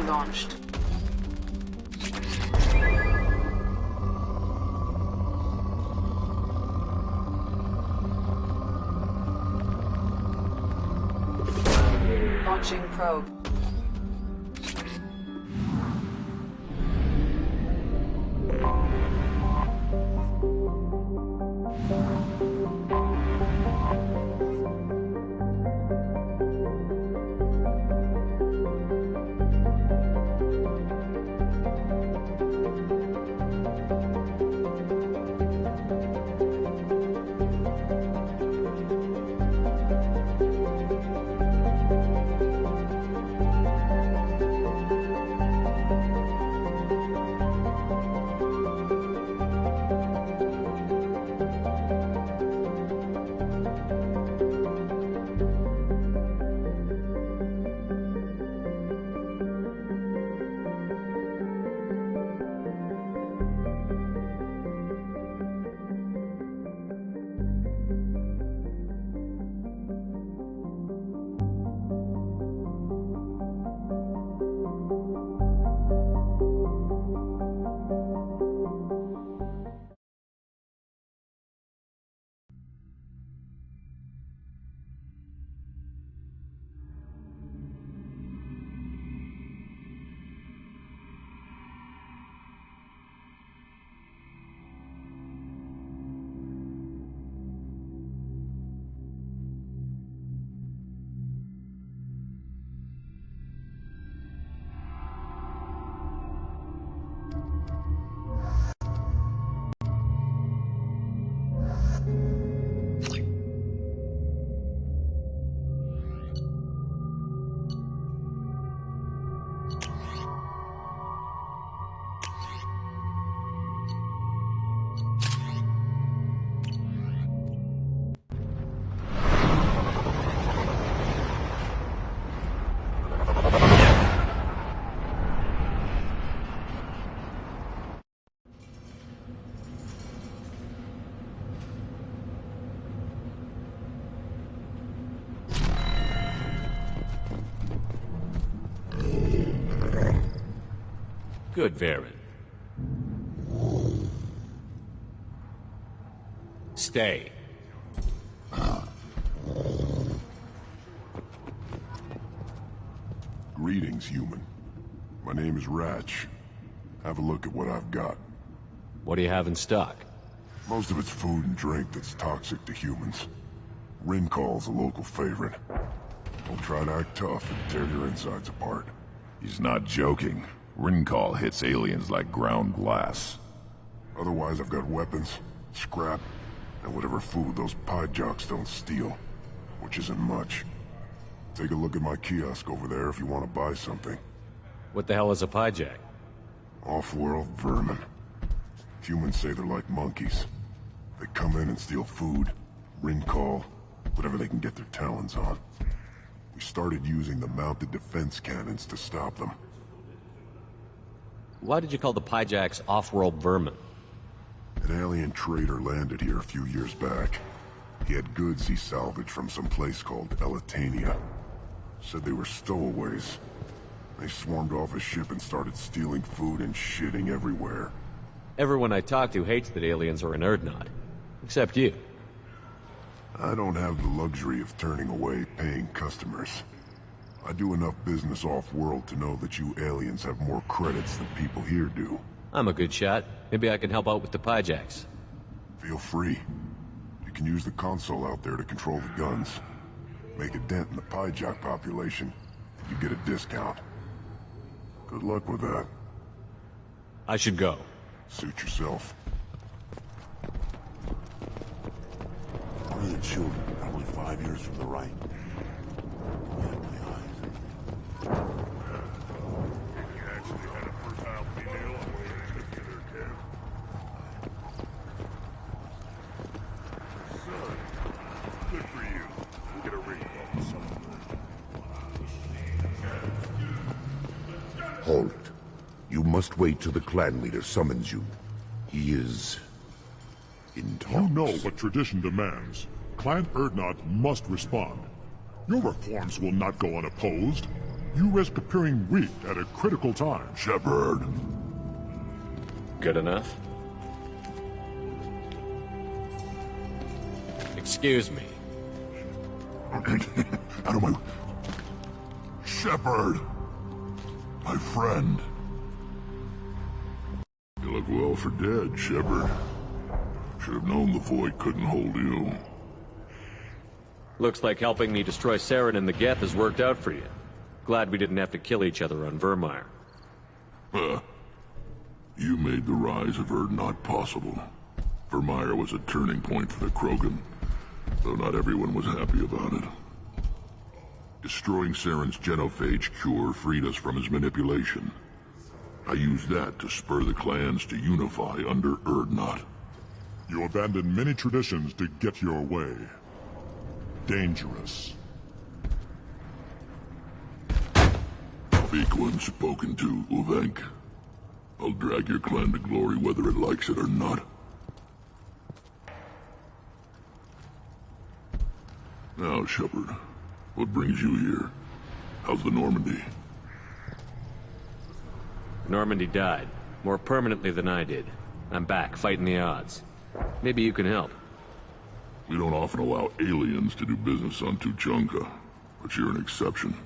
launched. Launching probe. Good, Varyn. Stay. Greetings, human. My name is Ratch. Have a look at what I've got. What do you have in stock? Most of it's food and drink that's toxic to humans. Rincall's a local favorite. Don't try to act tough and tear your insides apart. He's not joking. Rincall hits aliens like ground glass. Otherwise, I've got weapons, scrap, and whatever food those pie jocks don't steal. Which isn't much. Take a look at my kiosk over there if you want to buy something. What the hell is a pyjak? Off-world vermin. Humans say they're like monkeys. They come in and steal food, Rincall, whatever they can get their talons on. We started using the mounted defense cannons to stop them. Why did you call the pyjaks off-world vermin? An alien trader landed here a few years back. He had goods he salvaged from some place called Elitania. Said they were stowaways. They swarmed off his ship and started stealing food and shitting everywhere. Everyone I talk to hates that aliens are an Urdnot. Except you. I don't have the luxury of turning away paying customers. I do enough business off-world to know that you aliens have more credits than people here do. I'm a good shot. Maybe I can help out with the pyjaks. Feel free. You can use the console out there to control the guns. Make a dent in the pyjak population. You get a discount. Good luck with that. I should go. Suit yourself. Brilliant children, probably 5 years from the right. Halt. You must wait till the clan leader summons you. He is... in talks. You know what tradition demands. Clan Urdnot must respond. Your reforms will not go unopposed. You risk appearing weak at a critical time. Shepard, Good enough? Excuse me. out of my... Shepard! My friend. You look well for dead, Shepard. Should have known the Void couldn't hold you. Looks like helping me destroy Saren and the Geth has worked out for you. Glad we didn't have to kill each other on Vermeer. You made the rise of Urdnot possible. Vermeer was a turning point for the Krogan, though not everyone was happy about it. Destroying Saren's genophage cure freed us from his manipulation. I used that to spur the clans to unify under Urdnot. You abandoned many traditions to get your way. Dangerous. Speak when spoken to, Uvenk. I'll drag your clan to glory whether it likes it or not. Now, Shepard, what brings you here? How's the Normandy? Normandy died, more permanently than I did. I'm back, fighting the odds. Maybe you can help. We don't often allow aliens to do business on Tuchanka, but you're an exception.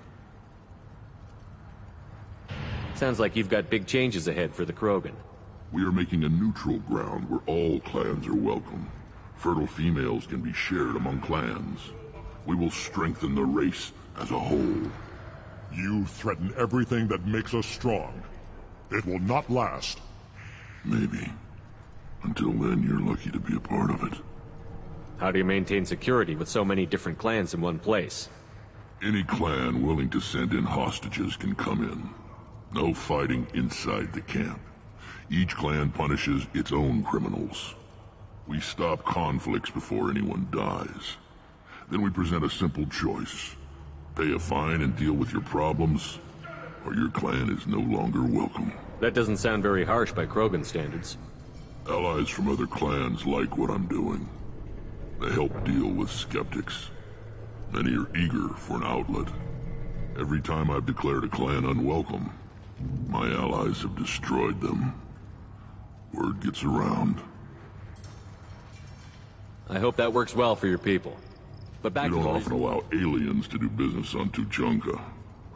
Sounds like you've got big changes ahead for the Krogan. We are making a neutral ground where all clans are welcome. Fertile females can be shared among clans. We will strengthen the race as a whole. You threaten everything that makes us strong. It will not last. Maybe. Until then, you're lucky to be a part of it. How do you maintain security with so many different clans in one place? Any clan willing to send in hostages can come in. No fighting inside the camp. Each clan punishes its own criminals. We stop conflicts before anyone dies. Then we present a simple choice. Pay a fine and deal with your problems, or your clan is no longer welcome. That doesn't sound very harsh by Krogan standards. Allies from other clans like what I'm doing. They help deal with skeptics. Many are eager for an outlet. Every time I've declared a clan unwelcome, my allies have destroyed them. Word gets around. I hope that works well for your people. But back We to don't the often allow aliens to do business on Tuchanka.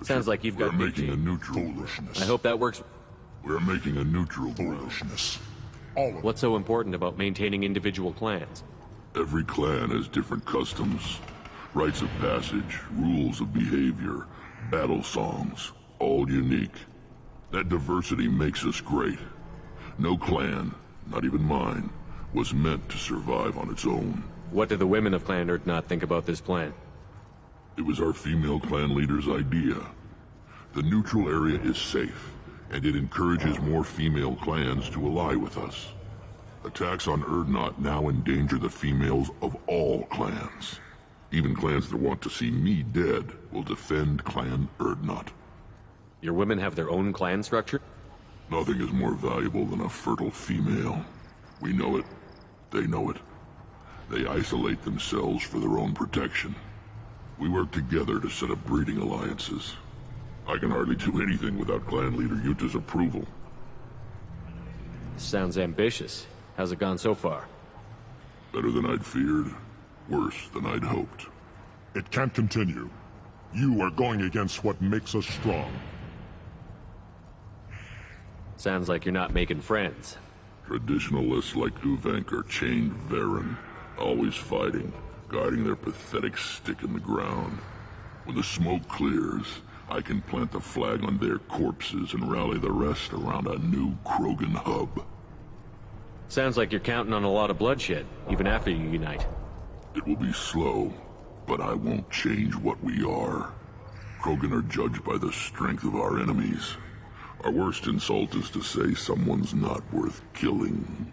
Sounds like you've got We're big making a change. neutral. Foolishness. I hope that works. We're making a neutral ground. Foolishness. All of it. What's so important about maintaining individual clans? Every clan has different customs, rites of passage, rules of behavior, battle songs, all unique. That diversity makes us great. No clan, not even mine, was meant to survive on its own. What do the women of Clan Urdnot think about this plan? It was our female clan leader's idea. The neutral area is safe, and it encourages more female clans to ally with us. Attacks on Urdnot now endanger the females of all clans. Even clans that want to see me dead will defend Clan Urdnot. Your women have their own clan structure? Nothing is more valuable than a fertile female. We know it. They know it. They isolate themselves for their own protection. We work together to set up breeding alliances. I can hardly do anything without clan leader Yuta's approval. Sounds ambitious. How's it gone so far? Better than I'd feared. Worse than I'd hoped. It can't continue. You are going against what makes us strong. Sounds like you're not making friends. Traditionalists like Uvenk are chained Varen, always fighting, guarding their pathetic stick in the ground. When the smoke clears, I can plant the flag on their corpses and rally the rest around a new Krogan hub. Sounds like you're counting on a lot of bloodshed, even after you unite. It will be slow, but I won't change what we are. Krogan are judged by the strength of our enemies. Our worst insult is to say someone's not worth killing.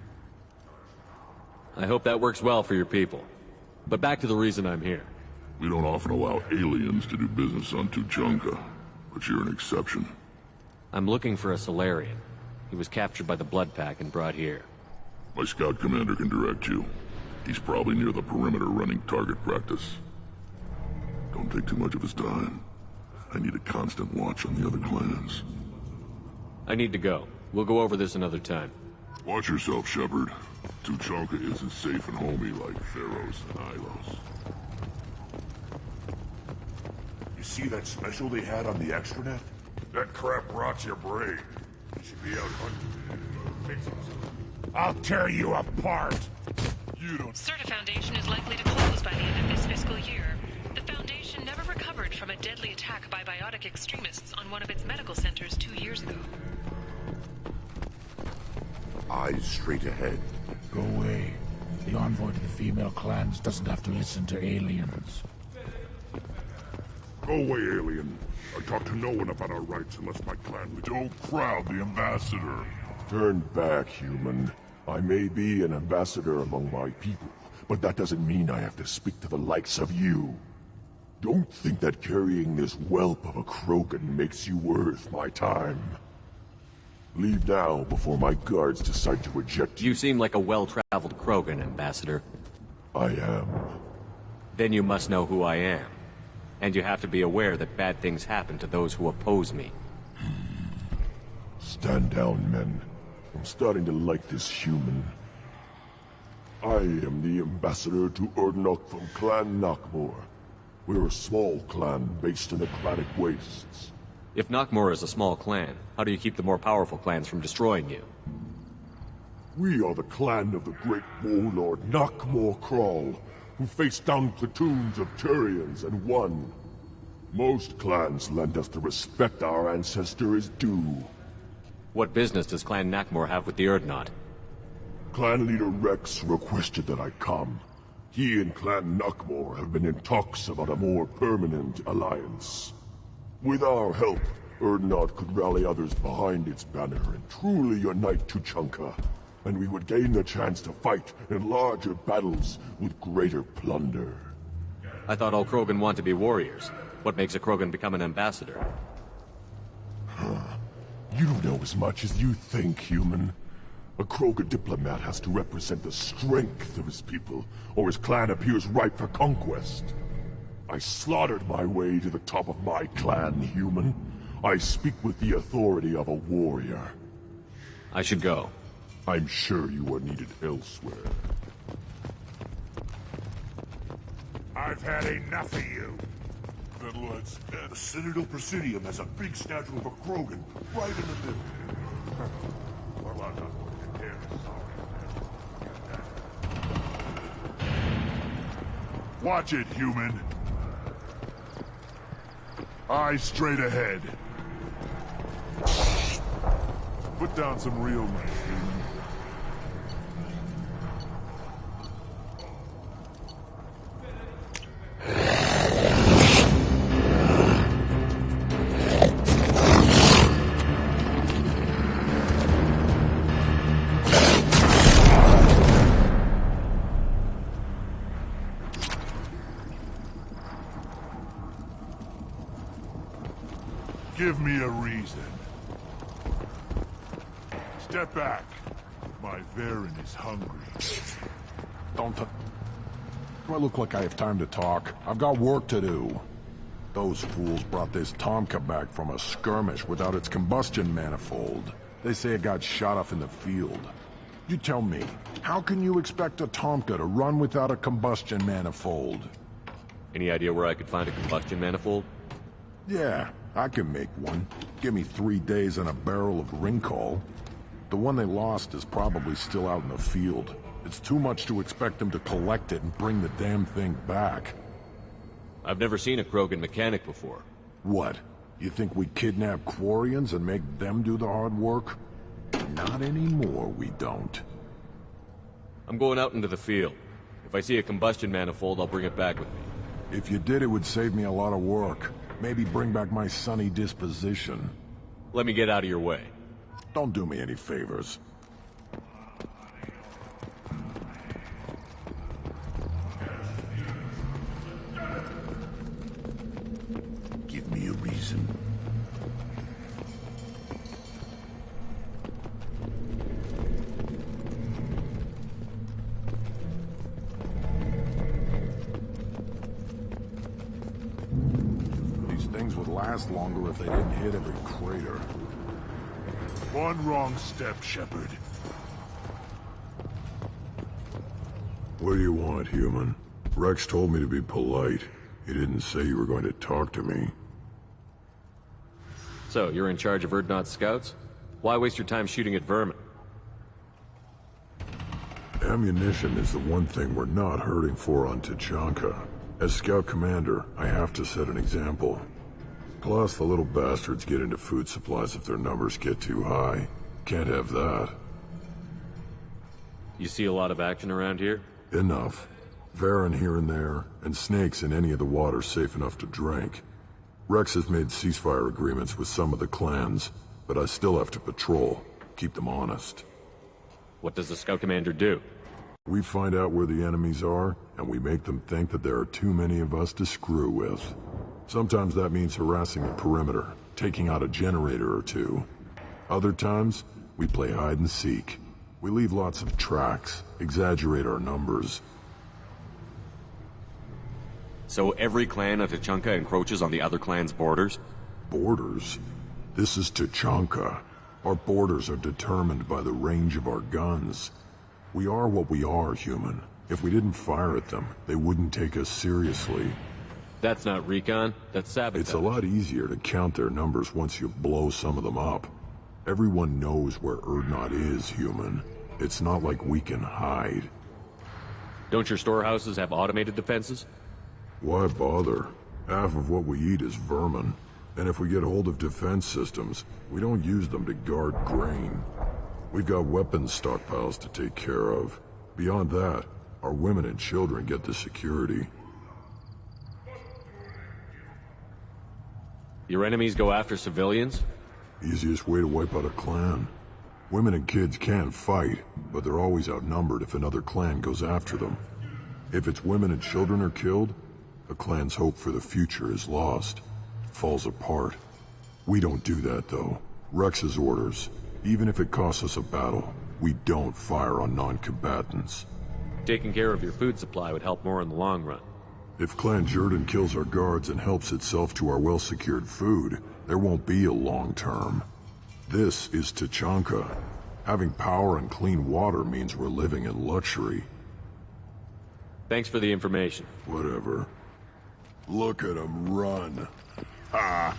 I hope that works well for your people. But back to the reason I'm here. We don't often allow aliens to do business on Tuchanka, but you're an exception. I'm looking for a Solarian. He was captured by the Blood Pack and brought here. My scout commander can direct you. He's probably near the perimeter running target practice. Don't take too much of his time. I need a constant watch on the other clans. I need to go. We'll go over this another time. Watch yourself, Shepard. Tuchanka isn't safe and homey like Theros and Ilos. You see that special they had on the extranet? That crap rots your brain. You should be out hunting. I'll tear you apart! You don't... Certa Foundation is likely to close by the end of this fiscal year. The Foundation never recovered from a deadly attack by biotic extremists on one of its medical centers 2 years ago. Eyes straight ahead. Go away. The envoy to the female clans doesn't have to listen to aliens. Go away, alien. I talk to no one about our rights unless my clan... Don't crowd the ambassador. Turn back, human. I may be an ambassador among my people, but that doesn't mean I have to speak to the likes of you. Don't think that carrying this whelp of a Krogan makes you worth my time. Leave now before my guards decide to eject you. You seem like a well-traveled Krogan, Ambassador. I am. Then you must know who I am. And you have to be aware that bad things happen to those who oppose me. Stand down, men. I'm starting to like this human. I am the ambassador to Urdnot from Clan Nakmor. We're a small clan based in the Clanic Wastes. If Nakmor is a small clan, how do you keep the more powerful clans from destroying you? We are the clan of the great warlord Nakmor Krall, who faced down platoons of Turians and won. Most clans lend us the respect our ancestor is due. What business does Clan Nakmor have with the Urdnot? Clan leader Rex requested that I come. He and Clan Nakmor have been in talks about a more permanent alliance. With our help, Urdnot could rally others behind its banner and truly unite Tuchanka, and we would gain the chance to fight in larger battles with greater plunder. I thought all Krogan want to be warriors. What makes a Krogan become an ambassador? You don't know as much as you think, human. A Krogan diplomat has to represent the strength of his people, or his clan appears ripe for conquest. I slaughtered my way to the top of my clan, human. I speak with the authority of a warrior. I should go. I'm sure you are needed elsewhere. I've had enough of you. Then let's... The Citadel Presidium has a big statue of a Krogan right in the middle. Well, I'm not going to compare this. Watch it, human. Eyes straight ahead. Put down some real money, human. Give me a reason. Step back. My Varen is hungry. Do I look like I have time to talk? I've got work to do. Those fools brought this Tomka back from a skirmish without its combustion manifold. They say it got shot off in the field. You tell me, how can you expect a Tomka to run without a combustion manifold? Any idea where I could find a combustion manifold? Yeah, I can make one. Give me 3 days and a barrel of Ringcall. The one they lost is probably still out in the field. It's too much to expect them to collect it and bring the damn thing back. I've never seen a Krogan mechanic before. What? You think we kidnap Quarians and make them do the hard work? Not anymore, we don't. I'm going out into the field. If I see a combustion manifold, I'll bring it back with me. If you did, it would save me a lot of work. Maybe bring back my sunny disposition. Let me get out of your way. Don't do me any favors. Give me a reason. Things would last longer if they didn't hit every crater. One wrong step, Shepard. What do you want, human? Rex told me to be polite. He didn't say you were going to talk to me. So, you're in charge of Urdnot's scouts? Why waste your time shooting at vermin? Ammunition is the one thing we're not hurting for on Tuchanka. As scout commander, I have to set an example. Plus, the little bastards get into food supplies if their numbers get too high. Can't have that. You see a lot of action around here? Enough. Varen here and there, and snakes in any of the water safe enough to drink. Rex has made ceasefire agreements with some of the clans, but I still have to patrol, keep them honest. What does the scout commander do? We find out where the enemies are, and we make them think that there are too many of us to screw with. Sometimes that means harassing the perimeter, taking out a generator or two. Other times, we play hide and seek. We leave lots of tracks, exaggerate our numbers. So every clan of Tuchanka encroaches on the other clan's borders? Borders? This is Tuchanka. Our borders are determined by the range of our guns. We are what we are, human. If we didn't fire at them, they wouldn't take us seriously. That's not recon, that's sabotage. It's a lot easier to count their numbers once you blow some of them up. Everyone knows where Urdnot is, human. It's not like we can hide. Don't your storehouses have automated defenses? Why bother? Half of what we eat is vermin. And if we get hold of defense systems, we don't use them to guard grain. We've got weapons stockpiles to take care of. Beyond that, our women and children get the security. Your enemies go after civilians? Easiest way to wipe out a clan. Women and kids can fight, but they're always outnumbered if another clan goes after them. If its women and children are killed, a clan's hope for the future is lost. Falls apart. We don't do that, though. Rex's orders. Even if it costs us a battle, we don't fire on non-combatants. Taking care of your food supply would help more in the long run. If Clan Jordan kills our guards and helps itself to our well-secured food, there won't be a long term. This is Tuchanka. Having power and clean water means we're living in luxury. Thanks for the information. Whatever. Look at him run. Ha!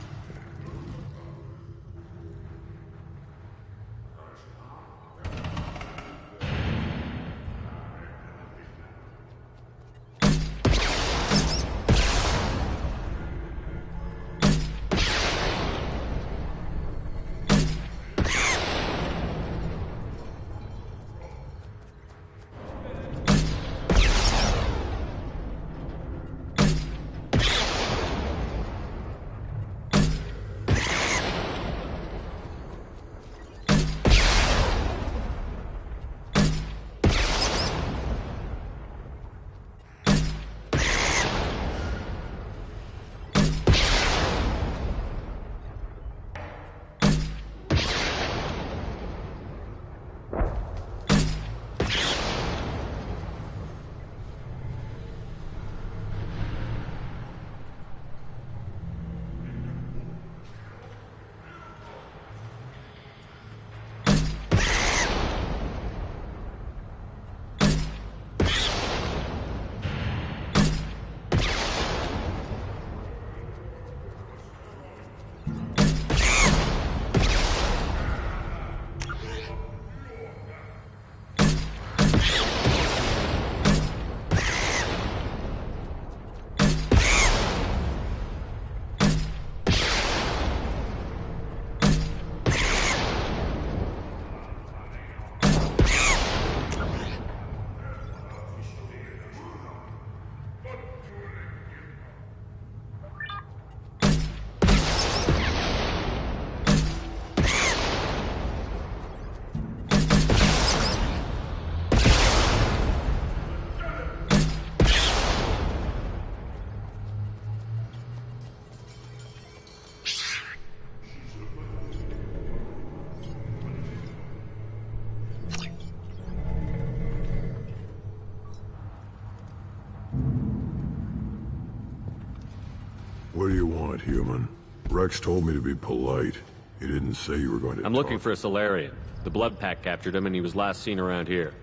What do you want, human? Rex told me to be polite. He didn't say you were going to I'm looking talk. for a Solarian. The Blood Pack captured him and he was last seen around here.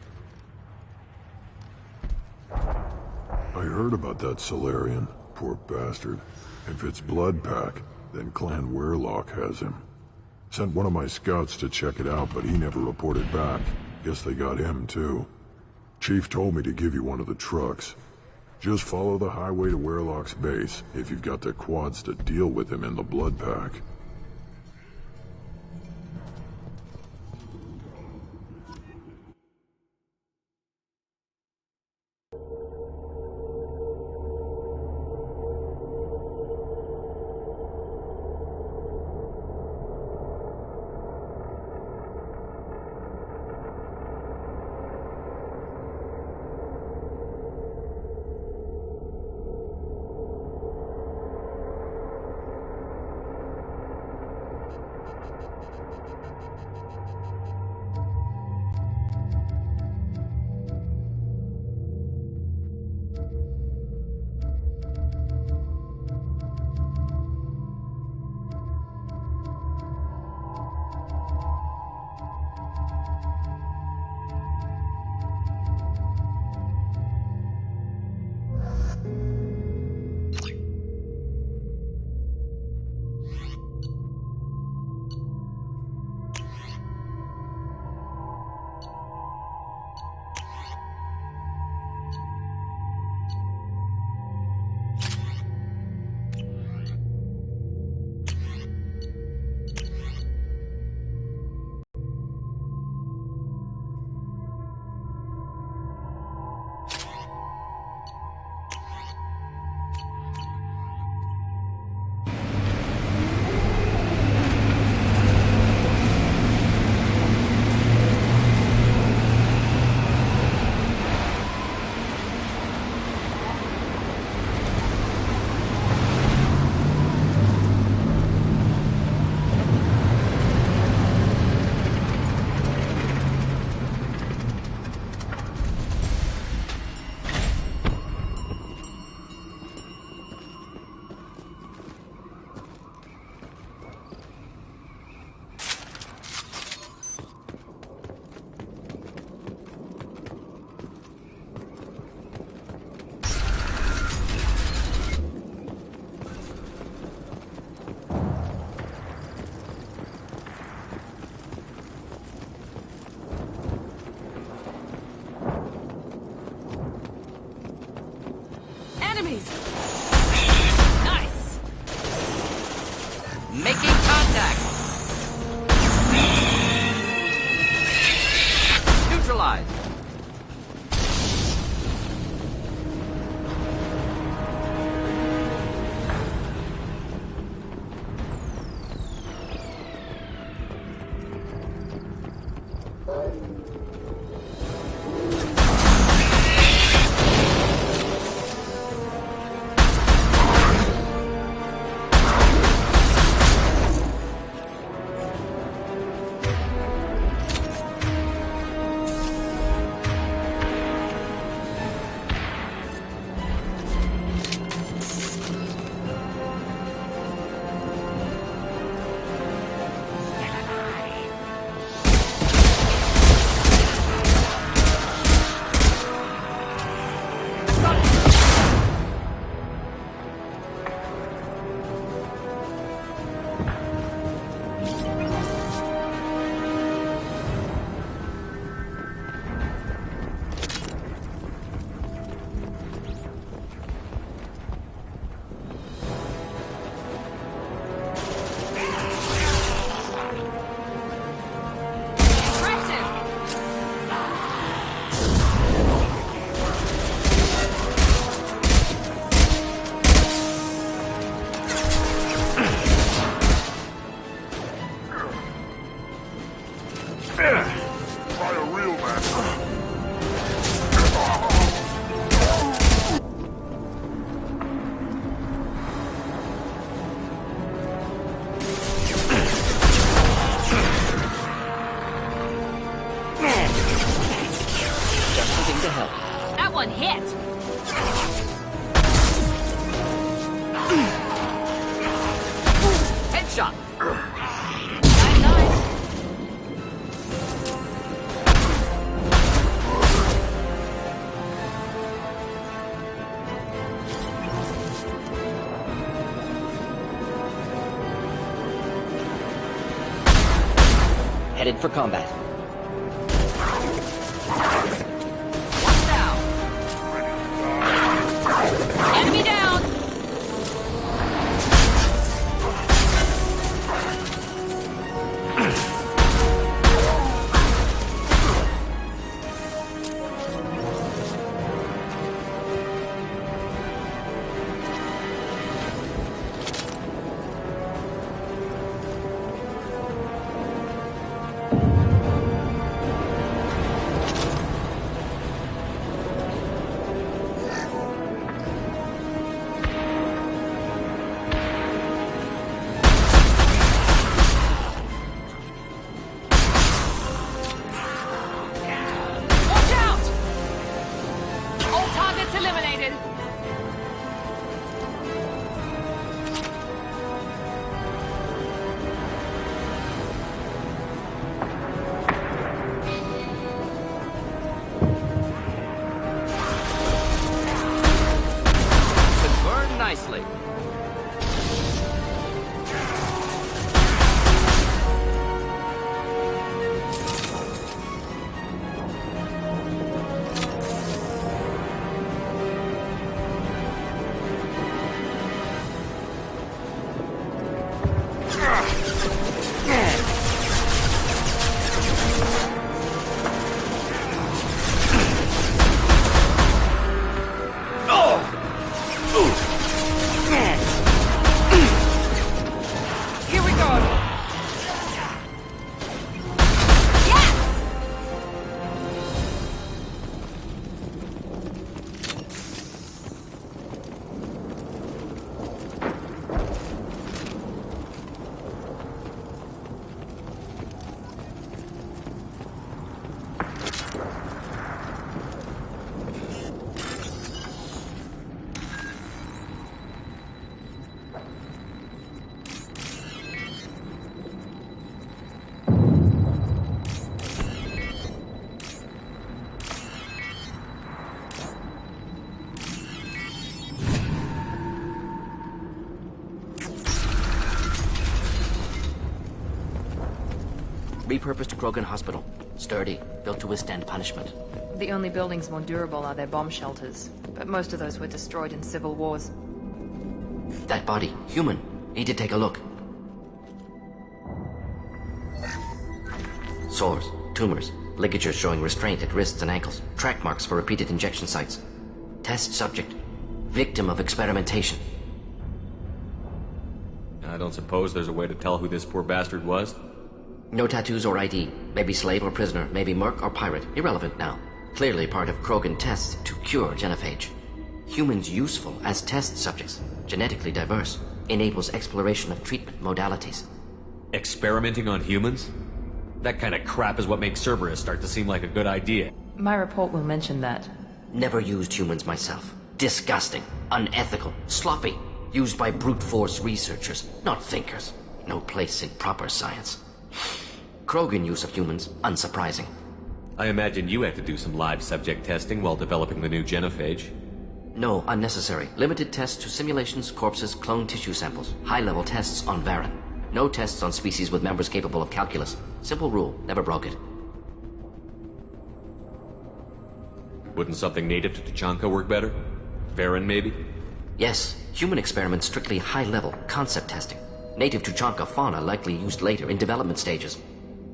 I heard about that Solarian. Poor bastard. If it's Blood Pack, then Clan Weirlock has him. Sent one of my scouts to check it out, but he never reported back. Guess they got him, too. Chief told me to give you one of the trucks. Just follow the highway to Weirlock's base, if you've got the quads to deal with him in the Blood Pack. shot. Nice. Headed for combat. Watch out. Enemy down. Watch out. All targets eliminated. Could burn nicely. Here we go. Repurposed Krogan Hospital. Sturdy, built to withstand punishment. The only buildings more durable are their bomb shelters, but most of those were destroyed in civil wars. That body, human. Need to take a look. Sores, tumors, ligatures showing restraint at wrists and ankles, track marks for repeated injection sites. Test subject. Victim of experimentation. I don't suppose there's a way to tell who this poor bastard was? No tattoos or ID. Maybe slave or prisoner, maybe merc or pirate. Irrelevant now. Clearly part of Krogan tests to cure genophage. Humans useful as test subjects. Genetically diverse. Enables exploration of treatment modalities. Experimenting on humans? That kind of crap is what makes Cerberus start to seem like a good idea. My report will mention that. Never used humans myself. Disgusting. Unethical. Sloppy. Used by brute force researchers, not thinkers. No place in proper science. Krogan use of humans, unsurprising. I imagine you had to do some live subject testing while developing the new genophage. No, unnecessary. Limited tests to simulations, corpses, cloned tissue samples. High-level tests on Varen. No tests on species with members capable of calculus. Simple rule, never broke it. Wouldn't something native to Tuchanka work better? Varen, maybe? Yes, human experiments strictly high-level, concept testing. Native Tuchanka fauna likely used later in development stages.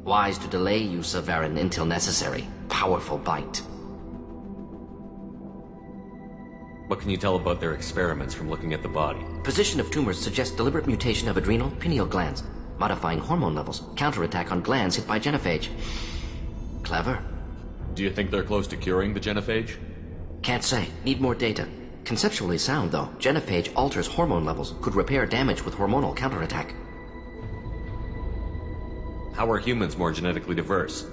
Wise to delay use of Varen until necessary. Powerful bite. What can you tell about their experiments from looking at the body? Position of tumors suggests deliberate mutation of adrenal, pineal glands, modifying hormone levels, counterattack on glands hit by genophage. Clever. Do you think they're close to curing the genophage? Can't say. Need more data. Conceptually sound, though. Genophage alters hormone levels, could repair damage with hormonal counterattack. How are humans more genetically diverse?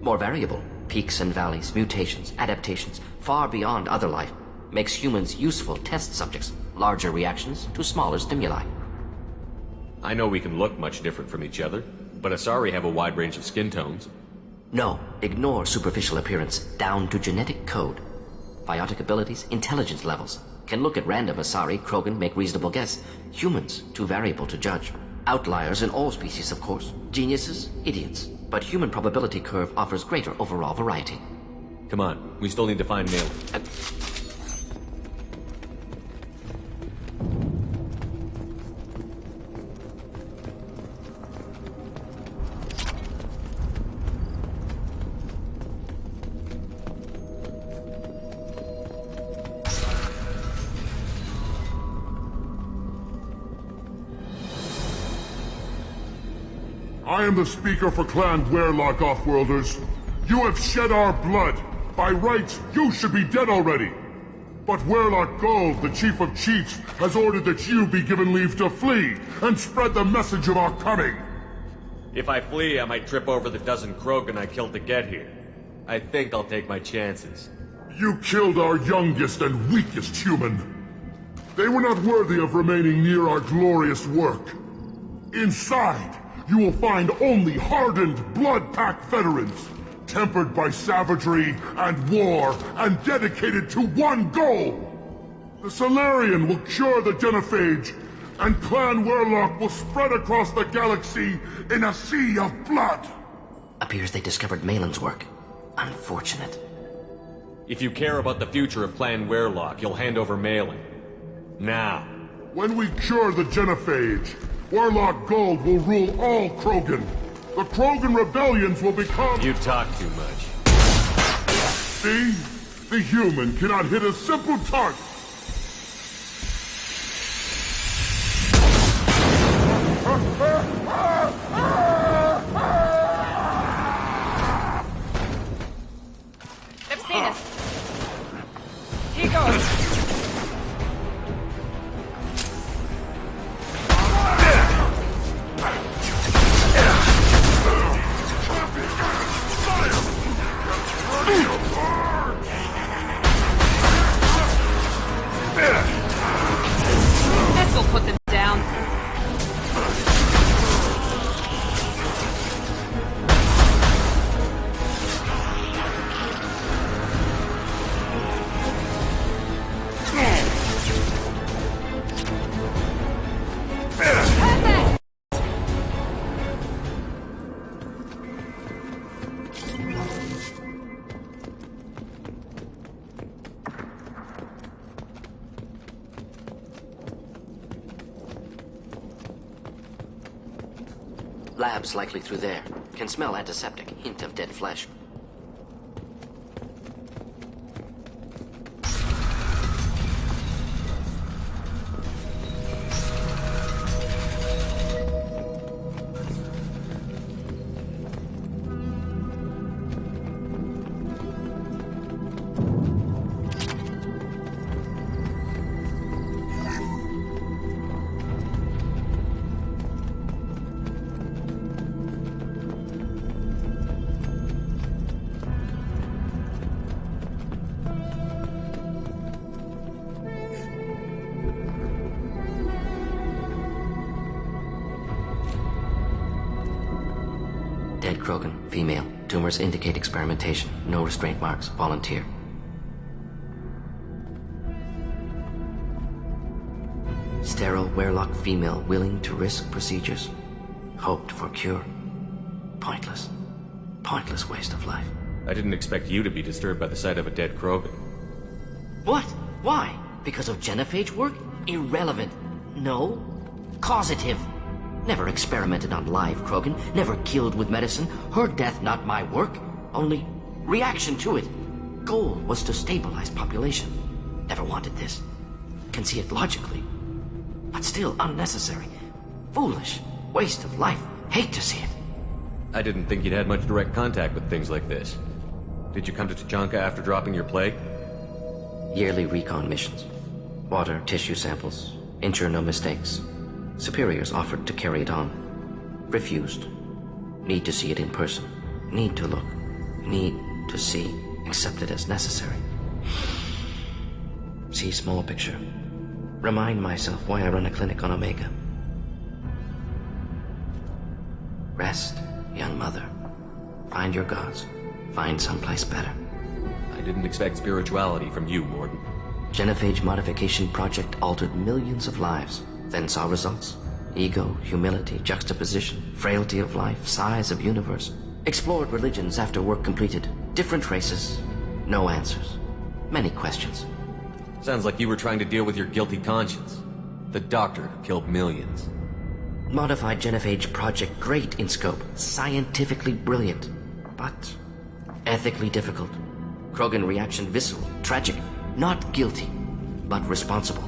More variable. Peaks and valleys, mutations, adaptations, far beyond other life. Makes humans useful test subjects. Larger reactions to smaller stimuli. I know we can look much different from each other, but Asari have a wide range of skin tones. No, ignore superficial appearance, down to genetic code. Biotic abilities, intelligence levels. Can look at random Asari, Krogan, make reasonable guess. Humans, too variable to judge. Outliers in all species, of course. Geniuses, idiots. But human probability curve offers greater overall variety. Come on, we still need to find Malin. I am the speaker for Clan Werlock, Offworlders. You have shed our blood. By rights, you should be dead already. But Werlock Gold, the Chief of Chiefs, has ordered that you be given leave to flee and spread the message of our coming. If I flee, I might trip over the dozen Krogan I killed to get here. I think I'll take my chances. You killed our youngest and weakest human. They were not worthy of remaining near our glorious work. Inside, you will find only hardened, blood-packed veterans, tempered by savagery and war, and dedicated to one goal. The Solarian will cure the Genophage, and Clan Werlock will spread across the galaxy in a sea of blood. Appears they discovered Malin's work. Unfortunate. If you care about the future of Clan Werlock, you'll hand over Malin. Now. When we cure the Genophage, Werlock Gold will rule all Krogan. The Krogan rebellions will become... You talk too much. See? The human cannot hit a simple target. They've seen us. Here goes. This will put them down. Labs likely through there. Can smell antiseptic, hint of dead flesh. Dead Krogan, female. Tumors indicate experimentation. No restraint marks. Volunteer. Sterile Werlock female willing to risk procedures. Hoped for cure. Pointless. Pointless waste of life. I didn't expect you to be disturbed by the sight of a dead Krogan. What? Why? Because of Genophage work? Irrelevant. No. Causative. Never experimented on live Krogan, never killed with medicine. Her death not my work, only reaction to it. Goal was to stabilize population. Never wanted this. Can see it logically. But still unnecessary. Foolish. Waste of life. Hate to see it. I didn't think you'd had much direct contact with things like this. Did you come to Tuchanka after dropping your plague? Yearly recon missions. Water, tissue samples. Ensure no mistakes. Superiors offered to carry it on. Refused. Need to see it in person. Need to look. Need to see. Accepted as necessary. See small picture. Remind myself why I run a clinic on Omega. Rest, young mother. Find your gods. Find someplace better. I didn't expect spirituality from you, Mordin. Genophage Modification Project altered millions of lives, then saw results. Ego, humility, juxtaposition, frailty of life, size of universe. Explored religions after work completed. Different races. No answers. Many questions. Sounds like you were trying to deal with your guilty conscience. The doctor who killed millions. Modified Genophage Project, great in scope, scientifically brilliant, but ethically difficult. Krogan reaction visceral, tragic, not guilty, but responsible.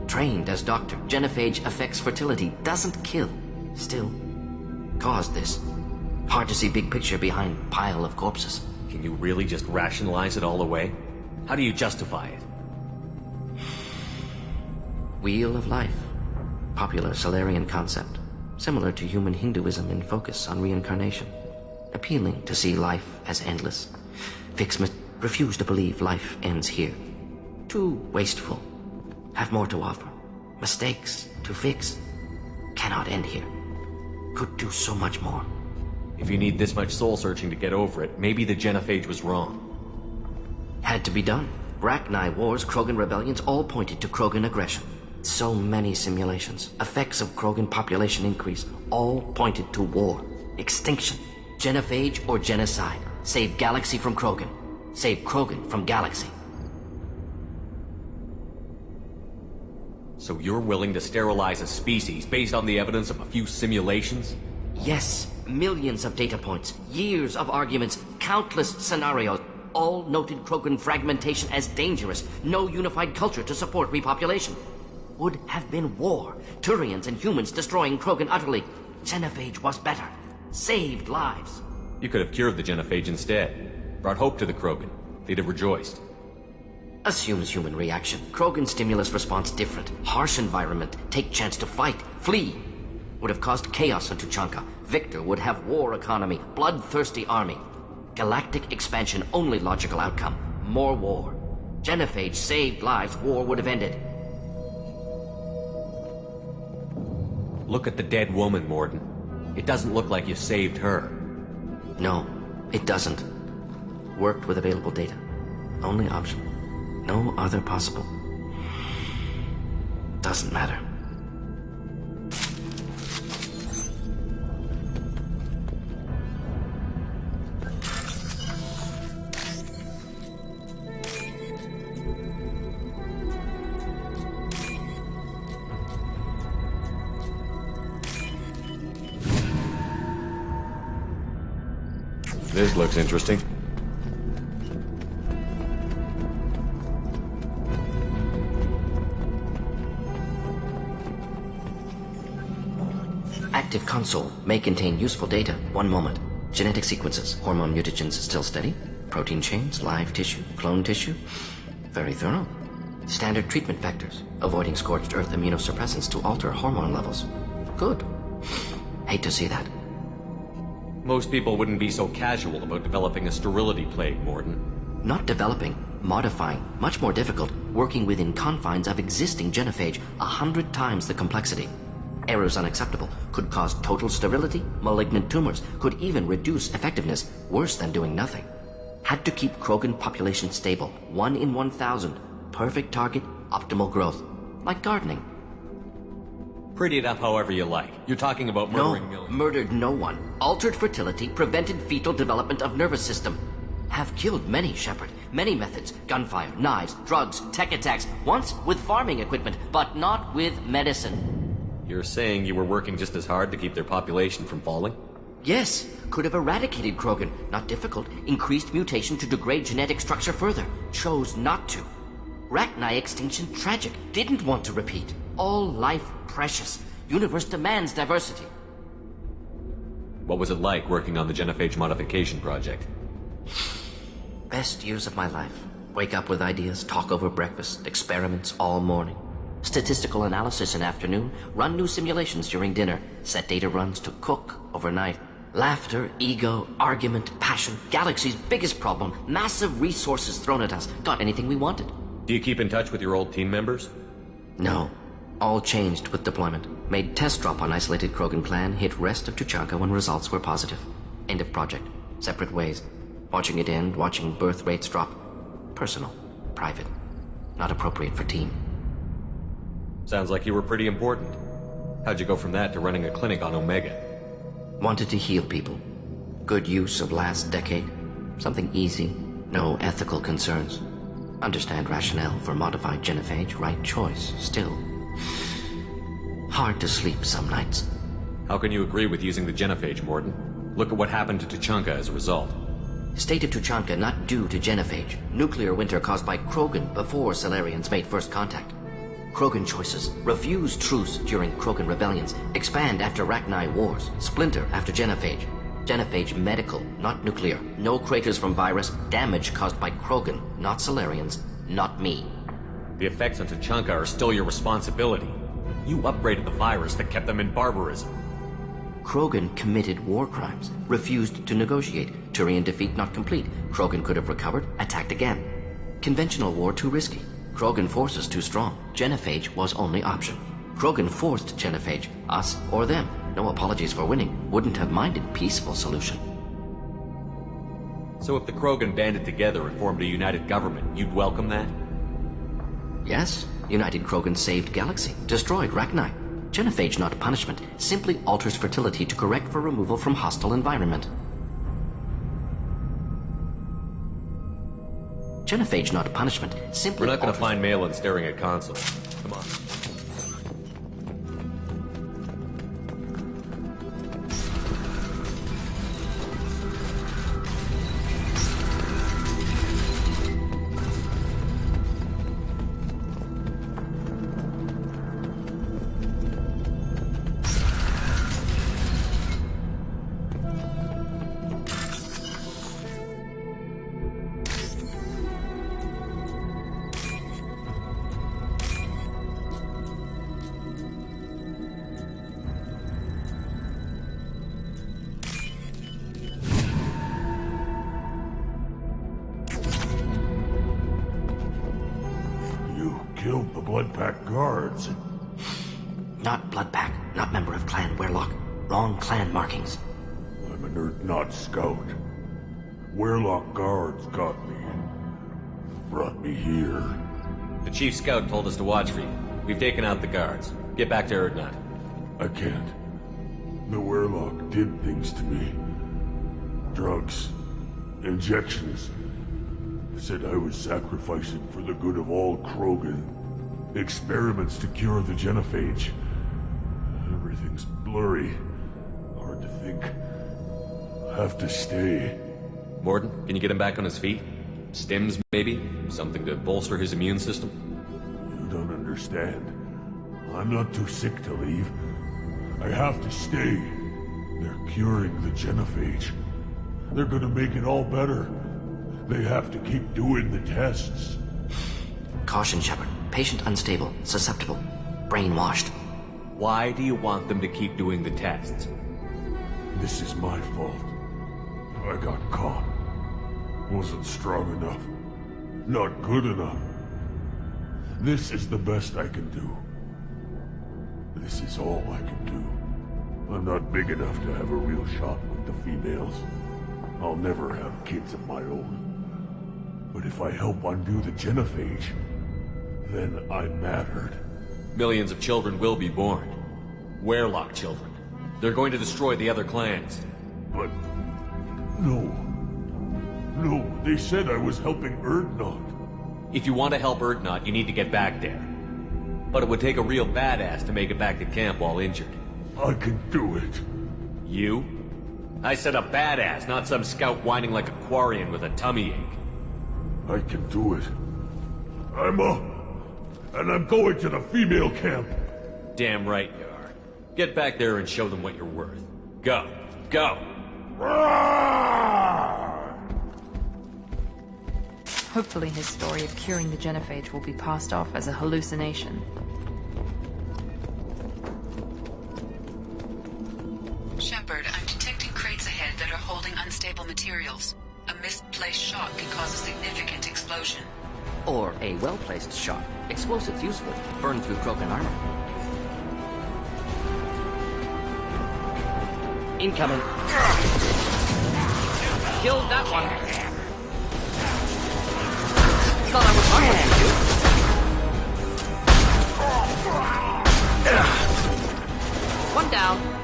Trained as doctor, Genophage affects fertility, doesn't kill, still caused this. Hard to see big picture behind pile of corpses. Can you really just rationalize it all away? How do you justify it? Wheel of Life. Popular Solarian concept. Similar to human Hinduism in focus on reincarnation. Appealing to see life as endless. Fixmet refuse to believe life ends here. Too wasteful. Have more to offer. Mistakes to fix. Cannot end here. Could do so much more. If you need this much soul-searching to get over it, maybe the Genophage was wrong. Had to be done. Rachni wars, Krogan rebellions, all pointed to Krogan aggression. So many simulations. Effects of Krogan population increase, all pointed to war. Extinction. Genophage or genocide. Save galaxy from Krogan. Save Krogan from galaxy. So you're willing to sterilize a species based on the evidence of a few simulations? Yes. Millions of data points. Years of arguments. Countless scenarios. All noted Krogan fragmentation as dangerous. No unified culture to support repopulation. Would have been war. Turians and humans destroying Krogan utterly. Genophage was better. Saved lives. You could have cured the Genophage instead. Brought hope to the Krogan. They'd have rejoiced. Assumes human reaction. Krogan stimulus response different. Harsh environment. Take chance to fight. Flee. Would have caused chaos on Tuchanka. Victor would have war economy. Bloodthirsty army. Galactic expansion only logical outcome. More war. Genophage saved lives. War would have ended. Look at the dead woman, Mordin. It doesn't look like you saved her. No, it doesn't. Worked with available data. Only option. No other possible. Doesn't matter. This looks interesting. Active console may contain useful data. One moment. Genetic sequences. Hormone mutagens still steady. Protein chains, live tissue, clone tissue. Very thorough. Standard treatment vectors. Avoiding scorched earth immunosuppressants to alter hormone levels. Good. Hate to see that. Most people wouldn't be so casual about developing a sterility plague, Mordin. Not developing, modifying, much more difficult, working within confines of existing genophage, 100 times the complexity. Errors unacceptable, could cause total sterility, malignant tumors, could even reduce effectiveness, worse than doing nothing. Had to keep Krogan population stable, 1 in 1,000, perfect target, optimal growth. Like gardening. Pretty it up however you like. You're talking about murdering millions. Murdered no one. Altered fertility, prevented fetal development of nervous system. Have killed many, Shepard. Many methods. Gunfire, knives, drugs, tech attacks. Once with farming equipment, but not with medicine. You're saying you were working just as hard to keep their population from falling? Yes. Could have eradicated Krogan. Not difficult. Increased mutation to degrade genetic structure further. Chose not to. Rachni extinction tragic. Didn't want to repeat. All life precious. Universe demands diversity. What was it like working on the Genophage Modification Project? Best years of my life. Wake up with ideas, talk over breakfast, experiments all morning. Statistical analysis in afternoon, run new simulations during dinner, set data runs to cook overnight. Laughter, ego, argument, passion, galaxy's biggest problem, massive resources thrown at us. Got anything we wanted. Do you keep in touch with your old team members? No. All changed with deployment. Made test drop on isolated Krogan clan, hit rest of Tuchanka when results were positive. End of project. Separate ways. Watching it end, watching birth rates drop. Personal. Private. Not appropriate for team. Sounds like you were pretty important. How'd you go from that to running a clinic on Omega? Wanted to heal people. Good use of last decade. Something easy. No ethical concerns. Understand rationale for modified genophage, right choice. Still. Hard to sleep some nights. How can you agree with using the genophage, Mordin? Look at what happened to Tuchanka as a result. State of Tuchanka not due to genophage. Nuclear winter caused by Krogan before Salarians made first contact. Krogan choices. Refuse truce during Krogan rebellions. Expand after Rachni wars. Splinter after genophage. Genophage medical, not nuclear. No craters from virus. Damage caused by Krogan, not Salarians, not me. The effects on Tuchanka are still your responsibility. You upgraded the virus that kept them in barbarism. Krogan committed war crimes. Refused to negotiate. Turian defeat not complete. Krogan could have recovered, attacked again. Conventional war too risky. Krogan forces too strong. Genophage was only option. Krogan forced genophage. Us or them. No apologies for winning. Wouldn't have minded peaceful solution. So if the Krogan banded together and formed a united government, you'd welcome that? Yes. United Krogan saved Galaxy. Destroyed Rachni. Genophage not punishment. Simply alters fertility to correct for removal from hostile environment. Genophage not punishment. Simply We're not going to find Malin staring at console. Come on. Killed the Bloodpack guards. Not Bloodpack, not member of Clan Weirlock. Wrong clan markings. I'm an Urdnot scout. Weirlock guards got me. Brought me here. The chief scout told us to watch for you. We've taken out the guards. Get back to Urdnot. I can't. The Weirlock did things to me. Drugs. Injections. Said I was sacrificing for the good of all Krogan. Experiments to cure the genophage. Everything's blurry. Hard to think. Have to stay. Mordin, can you get him back on his feet? Stims, maybe? Something to bolster his immune system? You don't understand. I'm not too sick to leave. I have to stay. They're curing the genophage. They're gonna make it all better. They have to keep doing the tests. Caution, Shepard. Patient unstable, susceptible, brainwashed. Why do you want them to keep doing the tests? This is my fault. I got caught. Wasn't strong enough. Not good enough. This is the best I can do. This is all I can do. I'm not big enough to have a real shot with the females. I'll never have kids of my own. But if I help undo the genophage, then I mattered. Millions of children will be born. Weirlock children. They're going to destroy the other clans. But... no. No, they said I was helping Urdnot. If you want to help Urdnot, you need to get back there. But it would take a real badass to make it back to camp while injured. I can do it. You? I said a badass, not some scout whining like a Quarian with a tummy ache. I can do it. I'm up. And I'm going to the female camp. Damn right you are. Get back there and show them what you're worth. Go. Go! Hopefully his story of curing the genophage will be passed off as a hallucination. Shepard, I'm detecting crates ahead that are holding unstable materials. A misplaced shot can cause a significant explosion. Or a well-placed shot. Explosives useful. Burn through Krogan armor. Incoming. Killed that one. Thought I was harming you. One down.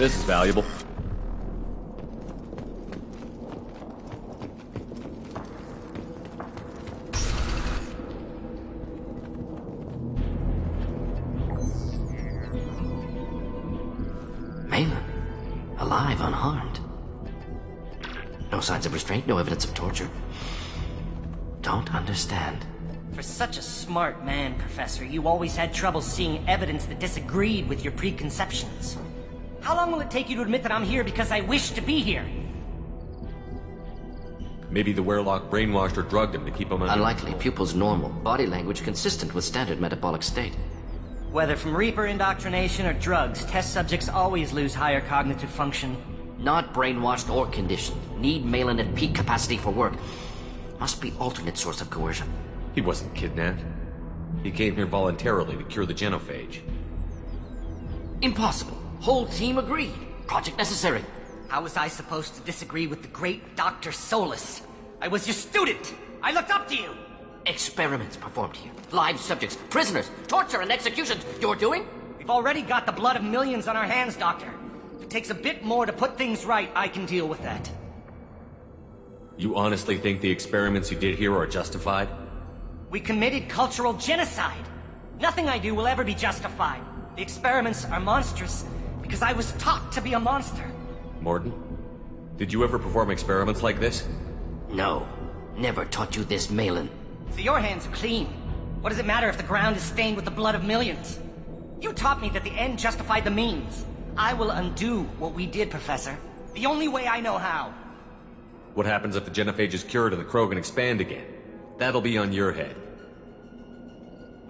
This is valuable. Malin. Alive, unharmed. No signs of restraint, no evidence of torture. Don't understand. For such a smart man, Professor, you always had trouble seeing evidence that disagreed with your preconceptions. How long will it take you to admit that I'm here because I wish to be here? Maybe the Werelock brainwashed or drugged him to keep him under Unlikely. control. Pupil's normal. Body language consistent with standard metabolic state. Whether from Reaper indoctrination or drugs, test subjects always lose higher cognitive function. Not brainwashed or conditioned. Need Malin at peak capacity for work. Must be alternate source of coercion. He wasn't kidnapped. He came here voluntarily to cure the genophage. Impossible. Whole team agreed. Project necessary. How was I supposed to disagree with the great Dr. Solus? I was your student! I looked up to you! Experiments performed here. Live subjects, prisoners, torture and executions. You're doing? We've already got the blood of millions on our hands, Doctor. If it takes a bit more to put things right, I can deal with that. You honestly think the experiments you did here are justified? We committed cultural genocide. Nothing I do will ever be justified. The experiments are monstrous because I was taught to be a monster. Mordin, did you ever perform experiments like this? No. Never taught you this, Malin. So your hands are clean. What does it matter if the ground is stained with the blood of millions? You taught me that the end justified the means. I will undo what we did, Professor. The only way I know how. What happens if the genophage is cured and the Krogan expand again? That'll be on your head.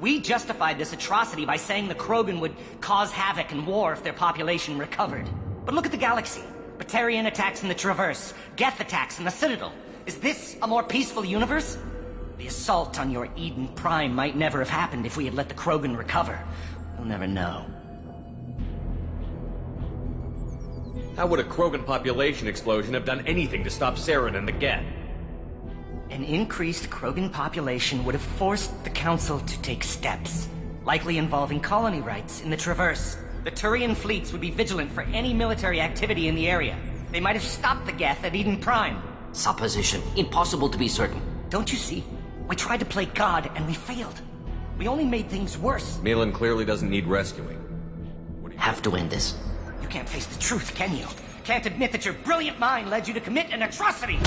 We justified this atrocity by saying the Krogan would cause havoc and war if their population recovered. But look at the galaxy. Batarian attacks in the Traverse, Geth attacks in the Citadel. Is this a more peaceful universe? The assault on your Eden Prime might never have happened if we had let the Krogan recover. We'll never know. How would a Krogan population explosion have done anything to stop Saren and the Geth? An increased Krogan population would have forced the Council to take steps, likely involving colony rights in the Traverse. The Turian fleets would be vigilant for any military activity in the area. They might have stopped the Geth at Eden Prime. Supposition. Impossible to be certain. Don't you see? We tried to play God and we failed. We only made things worse. Malin clearly doesn't need rescuing. Have to end this. You can't face the truth, can you? Can't admit that your brilliant mind led you to commit an atrocity!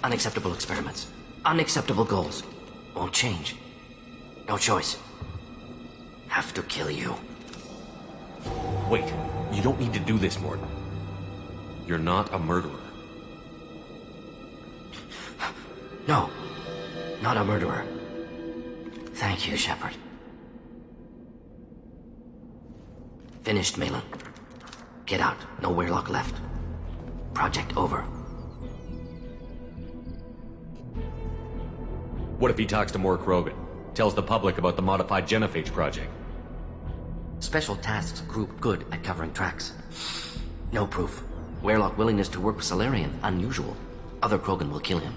Unacceptable experiments. Unacceptable goals. Won't change. No choice. Have to kill you. Wait, you don't need to do this, Mordin. You're not a murderer. No. Not a murderer. Thank you, Shepard. Finished, Malin. Get out. No Weirlock left. Project over. What if he talks to more Krogan? Tells the public about the modified Genophage project? Special Tasks Group good at covering tracks. No proof. Weirlock willingness to work with Salarian, unusual. Other Krogan will kill him.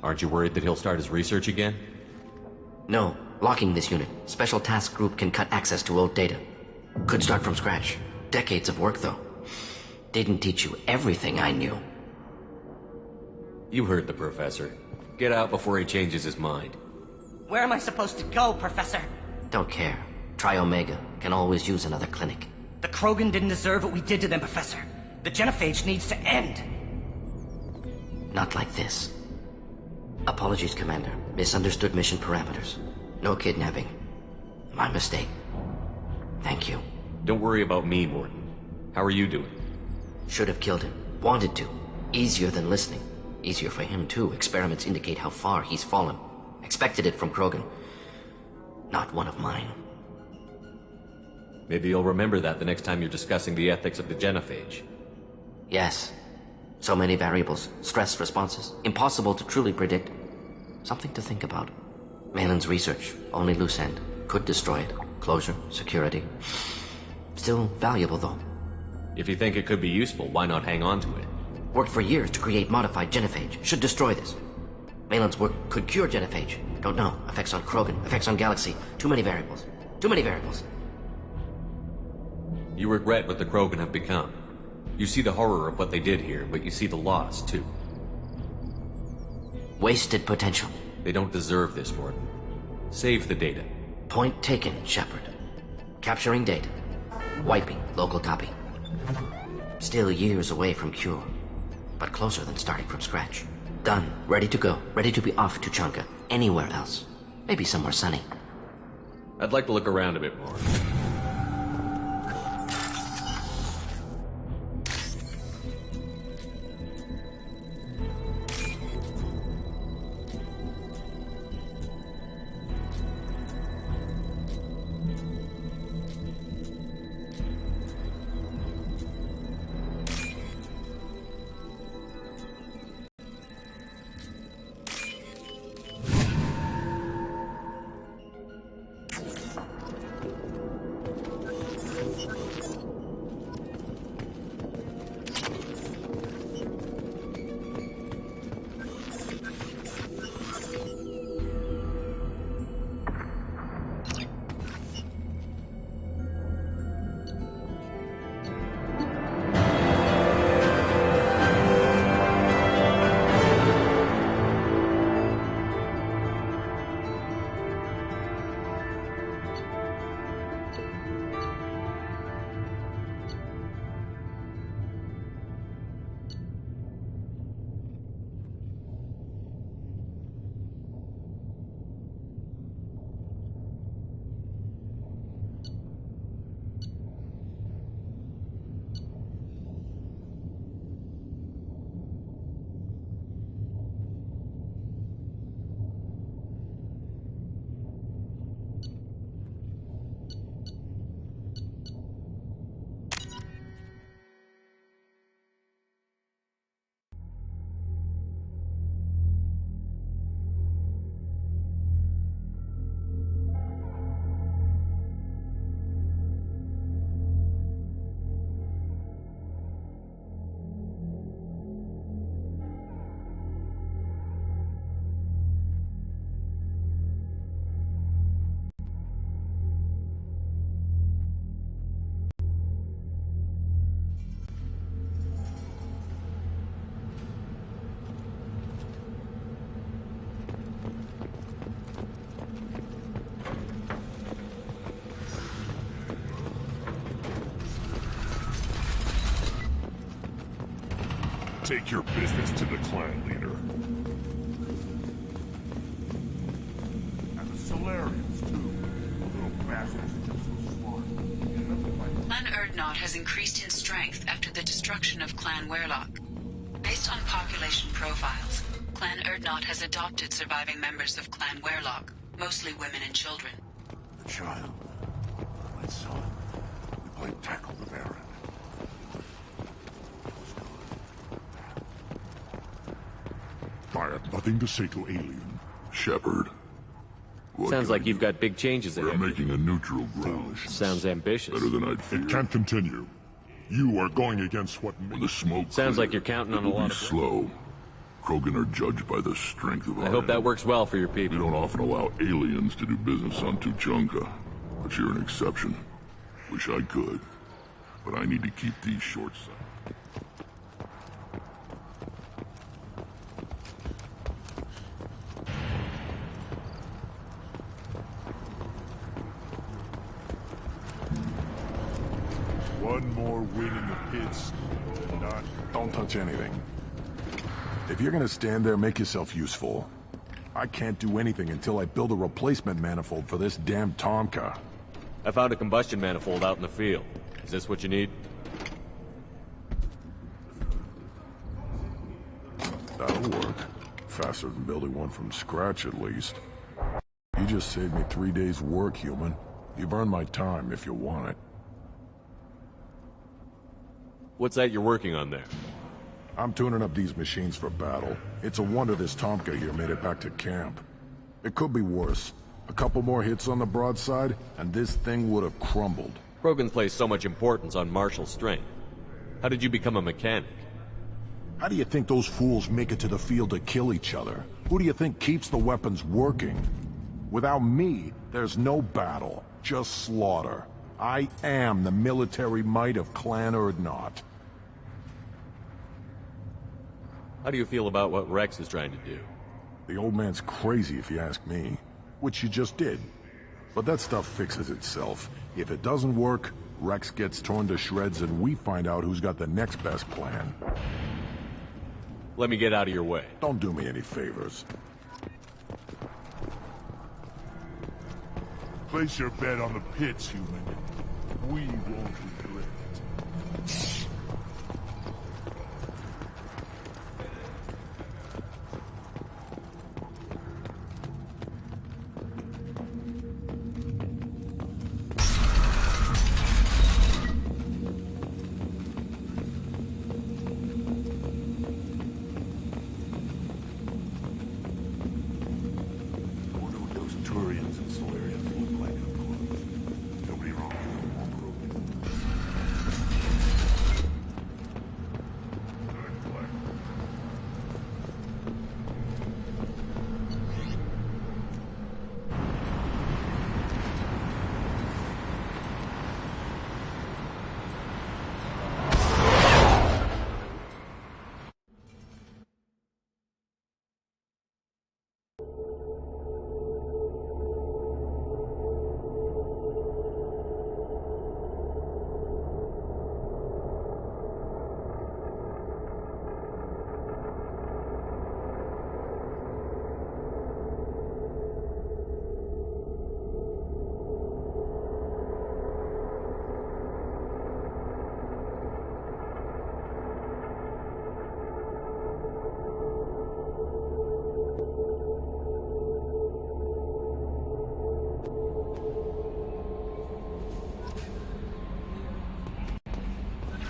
Aren't you worried that he'll start his research again? No. Locking this unit. Special Task Group can cut access to old data. Could start from scratch. Decades of work, though. Didn't teach you everything I knew. You heard the professor. Get out before he changes his mind. Where am I supposed to go, Professor? Don't care. Try Omega. Can always use another clinic. The Krogan didn't deserve what we did to them, Professor. The Genophage needs to end. Not like this. Apologies, Commander. Misunderstood mission parameters. No kidnapping. My mistake. Thank you. Don't worry about me, Mordin. How are you doing? Should have killed him. Wanted to. Easier than listening. Easier for him, too. Experiments indicate how far he's fallen. Expected it from Krogan. Not one of mine. Maybe you'll remember that the next time you're discussing the ethics of the Genophage. Yes. So many variables. Stress responses. Impossible to truly predict. Something to think about. Malin's research. Only loose end. Could destroy it. Closure. Security. Still valuable, though. If you think it could be useful, why not hang on to it? Worked for years to create modified Genophage. Should destroy this. Malin's work could cure Genophage. Don't know. Effects on Krogan. Effects on Galaxy. Too many variables. Too many variables. You regret what the Krogan have become. You see the horror of what they did here, but you see the loss, too. Wasted potential. They don't deserve this, Mordin. Save the data. Point taken, Shepard. Capturing data. Wiping local copy. Still years away from cure, but closer than starting from scratch. Done. Ready to go. Ready to be off to Chanka. Anywhere else. Maybe somewhere sunny. I'd like to look around a bit more. Take your business to the clan leader. And the Solarians, too. Little bastards are just so smart. Clan Urdnot has increased in strength after the destruction of Clan Werlock. Based on population profiles, Clan Urdnot has adopted surviving members of Clan Werlock, mostly women and children. The child. My son. We played tackle the Baron. I have nothing to say to Alien. Shepard. Sounds like you've got big changes ahead. We're making a neutral ground. Sounds ambitious. Better than I'd feared. It can't continue. You are going against what... When the smoke sounds clears, like you're counting on a lot of... slow. Krogan are judged by the strength of our... I hope that works well for your people. We don't often allow aliens to do business on Tuchanka. But you're an exception. Wish I could. But I need to keep these short sighted. One more win in the pits. None. Don't touch anything. If you're gonna stand there, make yourself useful. I can't do anything until I build a replacement manifold for this damn Tomka. I found a combustion manifold out in the field. Is this what you need? That'll work. Faster than building one from scratch, at least. You just saved me 3 days' work, human. You've earned my time if you want it. What's that you're working on there? I'm tuning up these machines for battle. It's a wonder this Tomka here made it back to camp. It could be worse. A couple more hits on the broadside, and this thing would have crumbled. Krogan place so much importance on martial strength. How did you become a mechanic? How do you think those fools make it to the field to kill each other? Who do you think keeps the weapons working? Without me, there's no battle, just slaughter. I am the military might of Clan Urdnot. How do you feel about what Rex is trying to do? The old man's crazy if you ask me. Which you just did. But that stuff fixes itself. If it doesn't work, Rex gets torn to shreds and we find out who's got the next best plan. Let me get out of your way. Don't do me any favors. Place your bet on the pits, human. We won't regret it.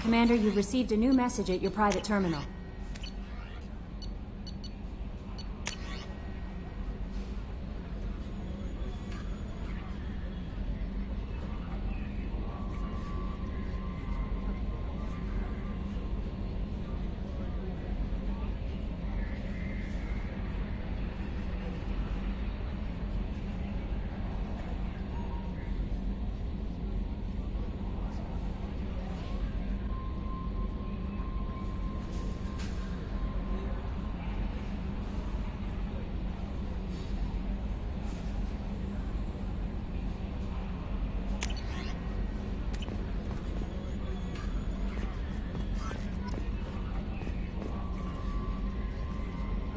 Commander, you've received a new message at your private terminal.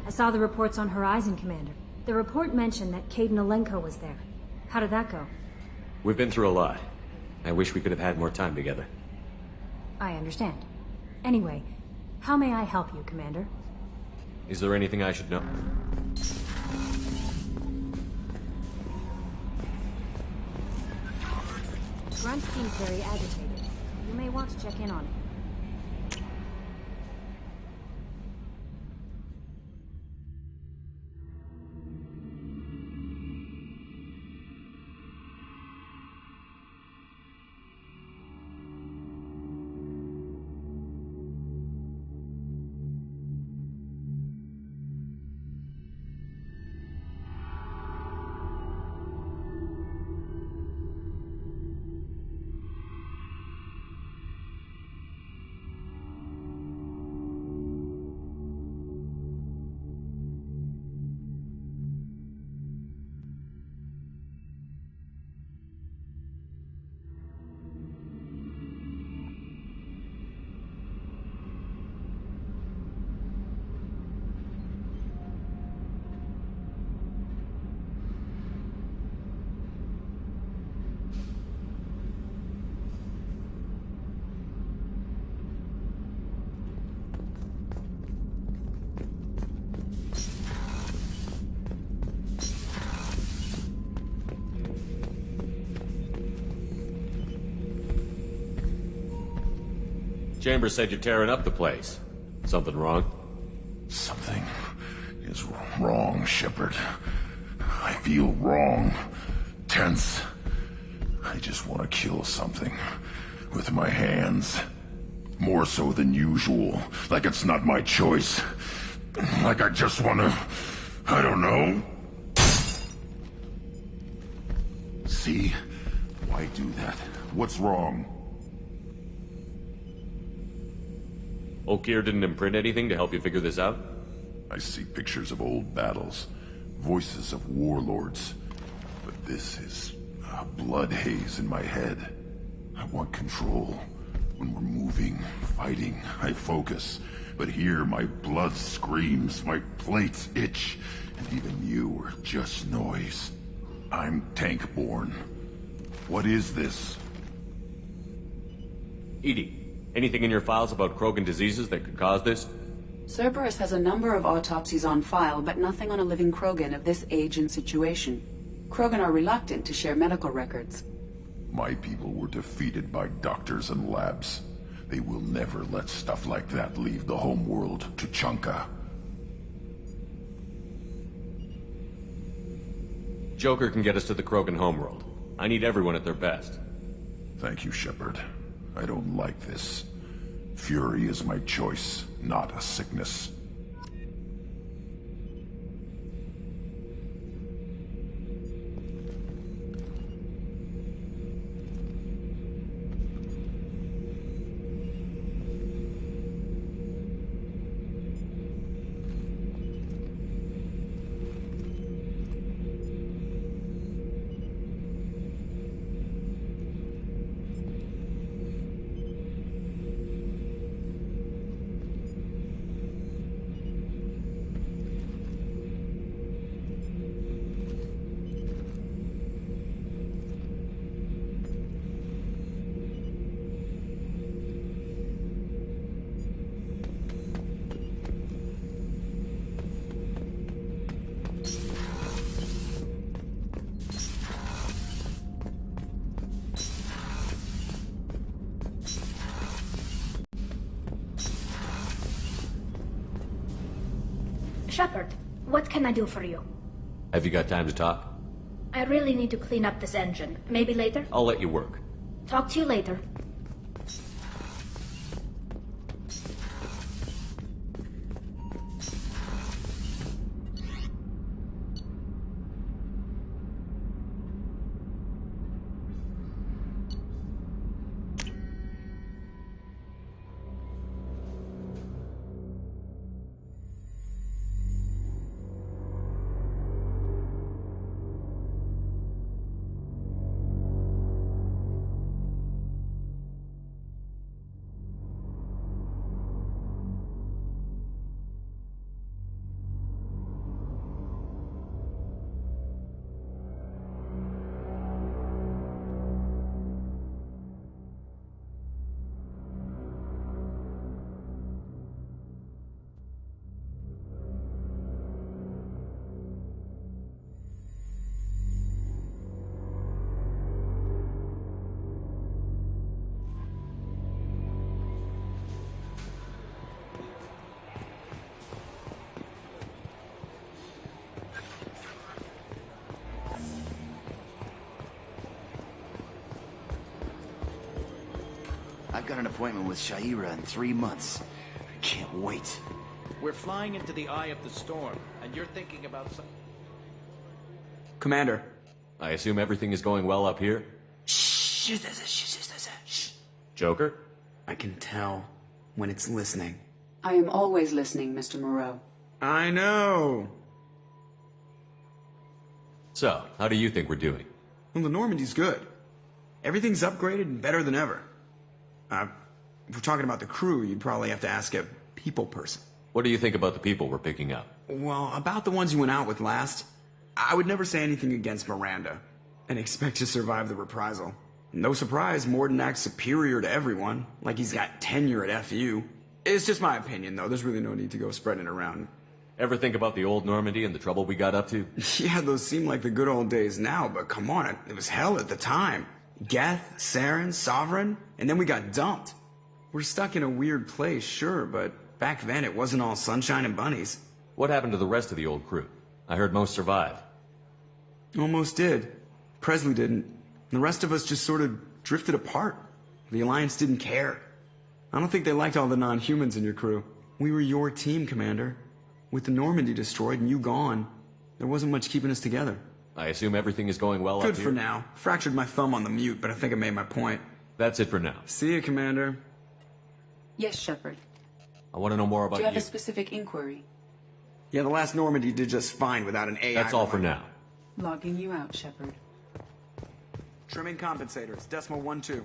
I saw the reports on Horizon, Commander. The report mentioned that Kaidan Alenko was there. How did that go? We've been through a lot. I wish we could have had more time together. I understand. Anyway, how may I help you, Commander? Is there anything I should know? Grunt seems very agitated. You may want to check in on him. Chambers said you're tearing up the place. Something wrong? Something is wrong, Shepard. I feel wrong. Tense. I just want to kill something. With my hands. More so than usual. Like it's not my choice. Like I just want to... I don't know. See? Why do that? What's wrong? Okeer didn't imprint anything to help you figure this out? I see pictures of old battles, voices of warlords, but this is a blood haze in my head. I want control. When we're moving, fighting, I focus. But here my blood screams, my plates itch, and even you are just noise. I'm tank-born. What is this? EDI. Anything in your files about Krogan diseases that could cause this? Cerberus has a number of autopsies on file, but nothing on a living Krogan of this age and situation. Krogan are reluctant to share medical records. My people were defeated by doctors and labs. They will never let stuff like that leave the homeworld, Tuchanka. Joker can get us to the Krogan homeworld. I need everyone at their best. Thank you, Shepard. I don't like this. Fury is my choice, not a sickness. Shepard, what can I do for you? Have you got time to talk? I really need to clean up this engine. Maybe later? I'll let you work. Talk to you later. got an appointment with Sha'ira in 3 months. I can't wait. We're flying into the eye of the storm, and you're thinking about some... Commander. I assume everything is going well up here? Shh. Joker? I can tell when it's listening. I am always listening, Mr. Moreau. I know. So, how do you think we're doing? Well, the Normandy's good. Everything's upgraded and better than ever. If we're talking about the crew, you'd probably have to ask a people person. What do you think about the people we're picking up? Well, about the ones you went out with last, I would never say anything against Miranda and expect to survive the reprisal. No surprise, Morden acts superior to everyone, like he's got tenure at FU. It's just my opinion, though. There's really no need to go spreading it around. Ever think about the old Normandy and the trouble we got up to? Yeah, those seem like the good old days now, but come on, it was hell at the time. Geth, Saren, Sovereign, and then we got dumped. We're stuck in a weird place, sure, but back then it wasn't all sunshine and bunnies. What happened to the rest of the old crew? I heard most survived. Almost did. Presley didn't. The rest of us just sort of drifted apart. The Alliance didn't care. I don't think they liked all the non-humans in your crew. We were your team, Commander. With the Normandy destroyed and you gone, there wasn't much keeping us together. I assume everything is going well up here? Good for now. Fractured my thumb on the mute, but I think I made my point. That's it for now. See you, Commander. Yes, Shepard. I want to know more about Do you. you have a specific inquiry? Yeah, the last Normandy did just fine without an AI. That's all for now. Logging you out, Shepard. Trimming compensators, decimal 1-2.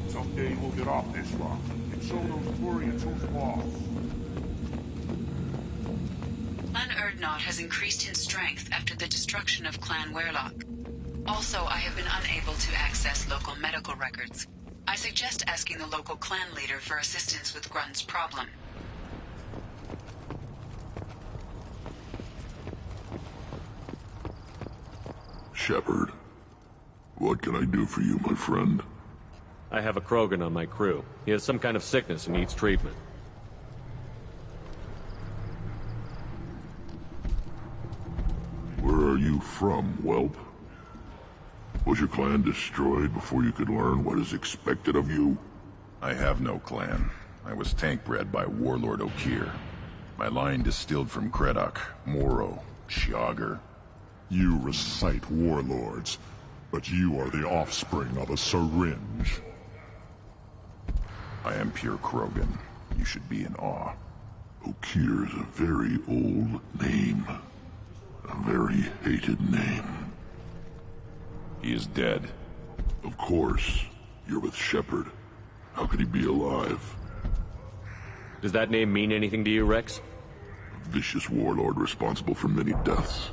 Someday we'll get off this rock and show those Turians who's boss. Clan Urdnot has increased in strength after the destruction of Clan Werlock. Also, I have been unable to access local medical records. I suggest asking the local clan leader for assistance with Grunt's problem. Shepard, what can I do for you, my friend? I have a Krogan on my crew. He has some kind of sickness and needs treatment. Where are you from, whelp? Was your clan destroyed before you could learn what is expected of you? I have no clan. I was tank bred by Warlord Okeer. My line distilled from Kredok, Moro, Shiagar. You recite warlords, but you are the offspring of a syringe. I am pure Krogan. You should be in awe. Okeer is a very old name. A very hated name. He is dead. Of course. You're with Shepard. How could he be alive? Does that name mean anything to you, Rex? A vicious warlord responsible for many deaths,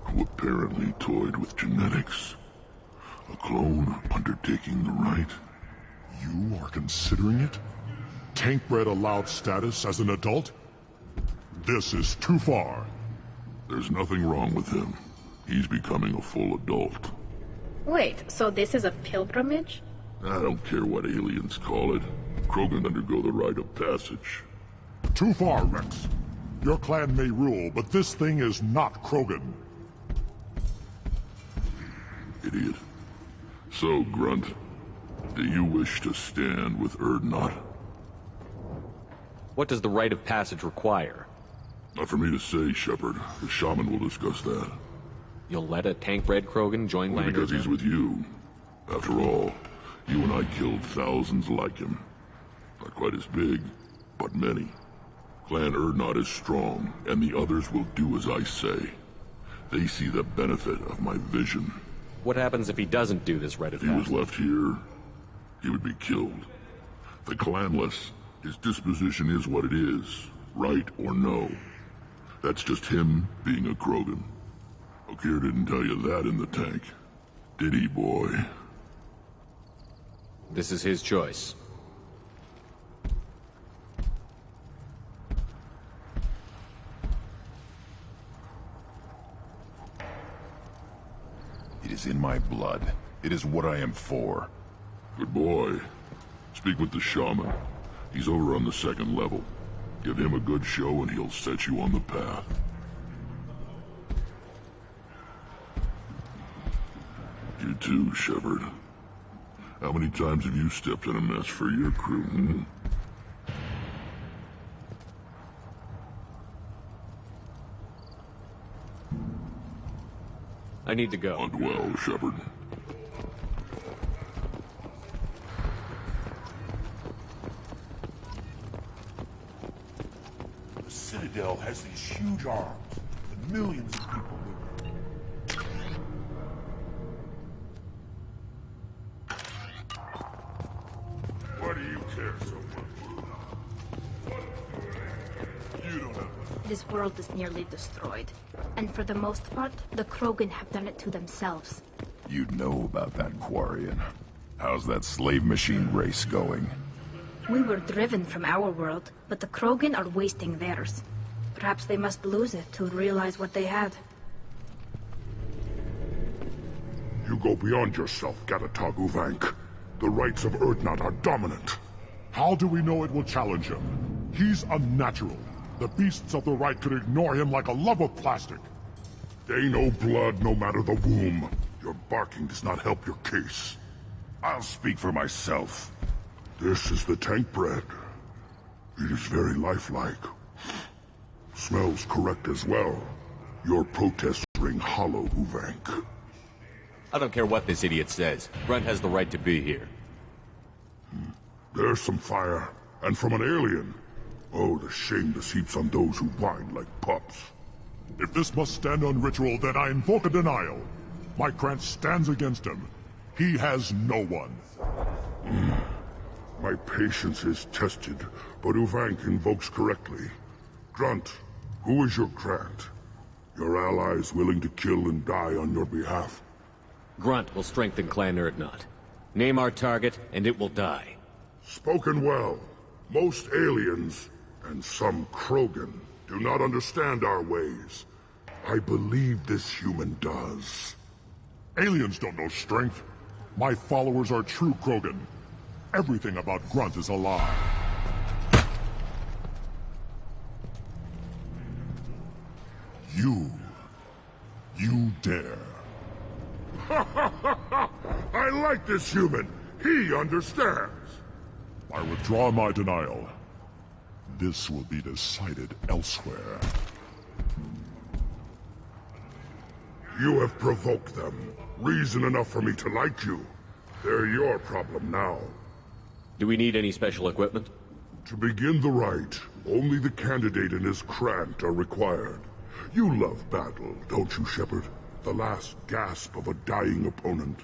who apparently toyed with genetics. A clone undertaking the right. You are considering it? Tankbred allowed status as an adult? This is too far. There's nothing wrong with him. He's becoming a full adult. Wait, so this is a pilgrimage? I don't care what aliens call it. Krogan undergo the rite of passage. Too far, Rex. Your clan may rule, but this thing is not Krogan. Idiot. So, Grunt, do you wish to stand with Urdnot? What does the rite of passage require? Not for me to say, Shepard. The shaman will discuss that. You'll let a tank-bred Krogan join Only Lander? because he's with you. After all, you and I killed thousands like him. Not quite as big, but many. Clan Urdnot is strong, and the others will do as I say. They see the benefit of my vision. What happens if he doesn't do this rite of If he was passage? left here, he would be killed. The clanless, his disposition is what it is, right or no. That's just him being a Krogan. Okeer didn't tell you that in the tank, did he, boy? This is his choice. It is in my blood. It is what I am for. Good boy. Speak with the shaman. He's over on the second level. Give him a good show and he'll set you on the path. You too, Shepard. How many times have you stepped in a mess for your crew, hmm? I need to go. Hunt well, Shepard. The Citadel has these huge arms, and millions of people live there. Why do you care so much? You don't have This world is nearly destroyed. And for the most part, the Krogan have done it to themselves. You'd know about that, Quarian. How's that slave machine race going? We were driven from our world, but the Krogan are wasting theirs. Perhaps they must lose it to realize what they had. You go beyond yourself, Gatatog Uvank. The rights of Urdnot are dominant. How do we know it will challenge him? He's unnatural. The beasts of the right could ignore him like a lump of plastic. They know blood no matter the womb. Your barking does not help your case. I'll speak for myself. This is the tank bread. It is very lifelike. Smells correct as well. Your protests ring hollow, Uvank. I don't care what this idiot says. Grunt has the right to be here. There's some fire, and from an alien. Oh, the shame this heaps on those who whine like pups. If this must stand on ritual, then I invoke a denial. My Krantz stands against him. He has no one. My patience is tested, but Uvank invokes correctly. Grunt, who is your Krant? Your allies willing to kill and die on your behalf? Grunt will strengthen Clan Urdnot. Name our target, and it will die. Spoken well. Most aliens, and some Krogan, do not understand our ways. I believe this human does. Aliens don't know strength. My followers are true Krogan. Everything about Grunt is a lie. You dare. I like this human. He understands. I withdraw my denial. This will be decided elsewhere. You have provoked them. Reason enough for me to like you. They're your problem now. Do we need any special equipment? To begin the rite, only the candidate and his Krant are required. You love battle, don't you, Shepard? The last gasp of a dying opponent.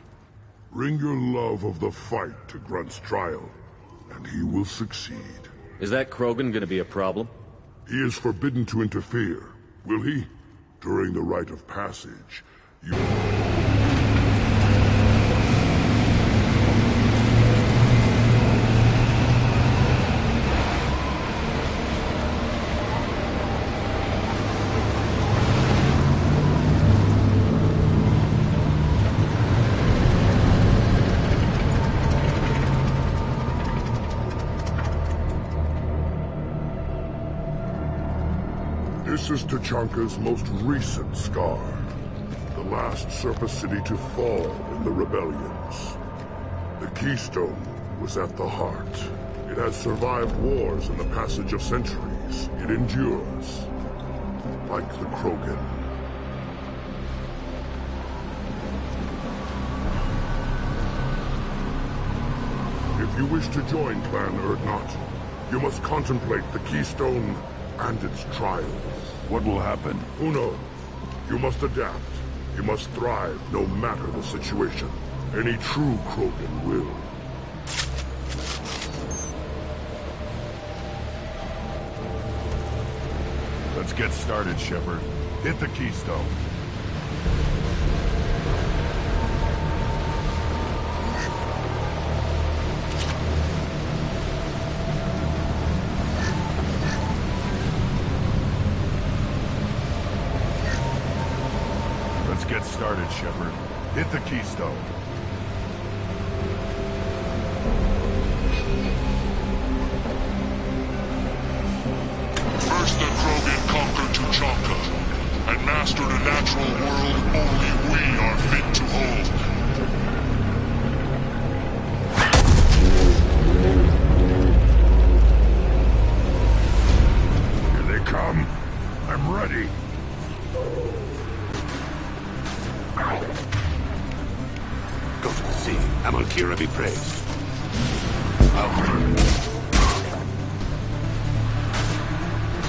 Bring your love of the fight to Grunt's trial, and he will succeed. Is that Krogan gonna be a problem? He is forbidden to interfere, will he? During the rite of passage, you... This is Tuchanka's most recent scar. The last surface city to fall in the rebellions. The Keystone was at the heart. It has survived wars and the passage of centuries. It endures. Like the Krogan. If you wish to join Clan Urdnot, you must contemplate the Keystone and its trials. What will happen? Who knows? You must adapt. You must thrive no matter the situation. Any true Krogan will. Let's get started, Shepard. Hit the Keystone. Get started, Shepard. Hit the Keystone. First the Krogan conquered Tuchanka, and mastered a natural world only we are fit to hold. Here they come. I'm ready. Go to the sea. Amalkira be praised.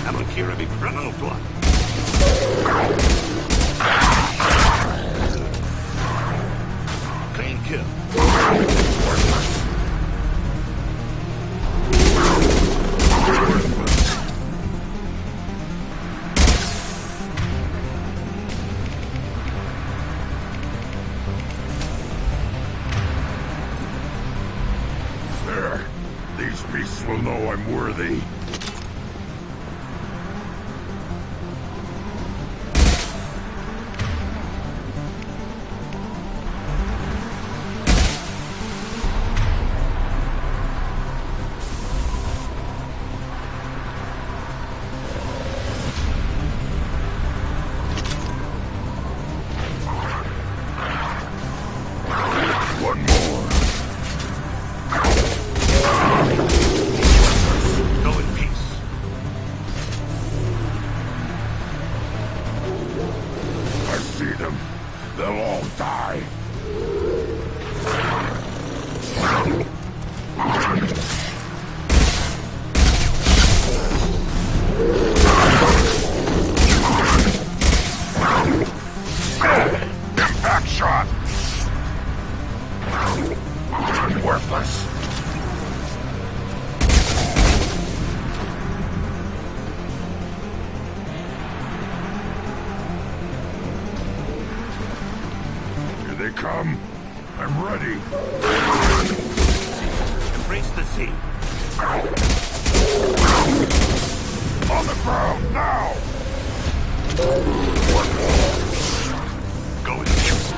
Amalkira be pronounced one. Clean kill. These beasts will know I'm worthy. One more. Go in peace. I see them. They'll all die. Impact shot. Worthless. Here they come. I'm ready. Embrace the sea. On the ground now. Go in peace.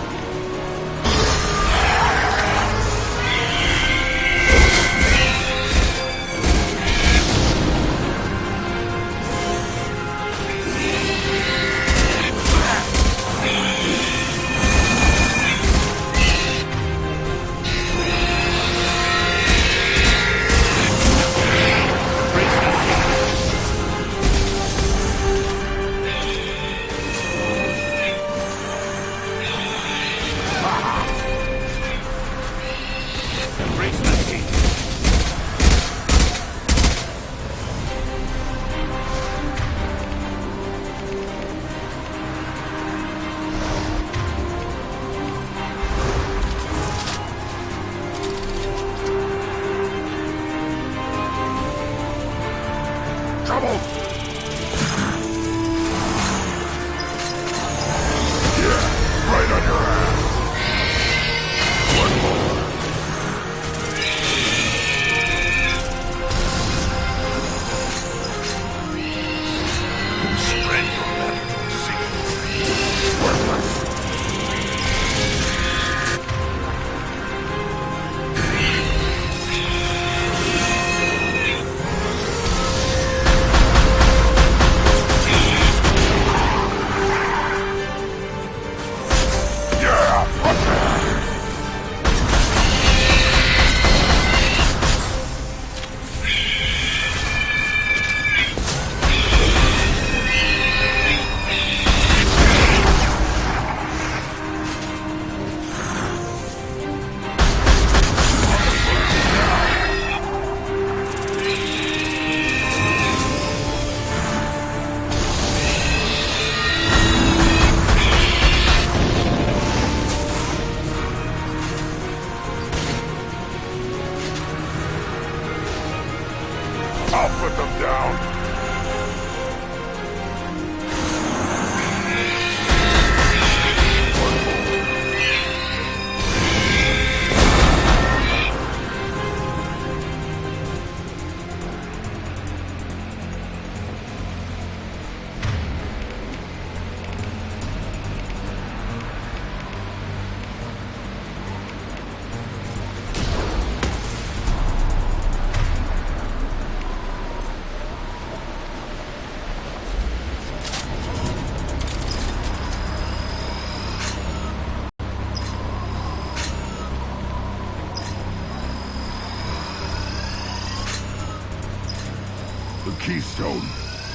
keystone.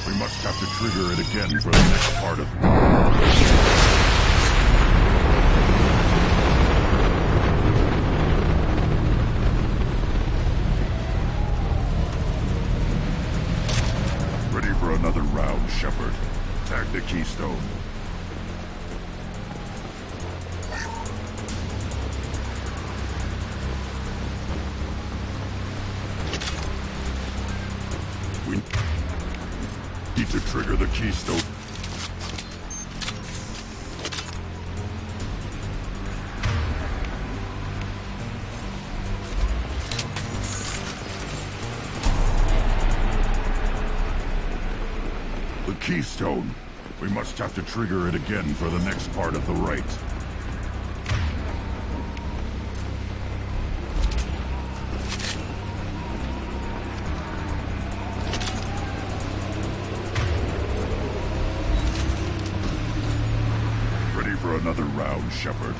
We must have to trigger it again for the next part of... Ready for another round, Shepard. Tag the keystone. We need to trigger the keystone. The keystone. We must have to trigger it again for the next part of the rite. Ready for another round, Shepard.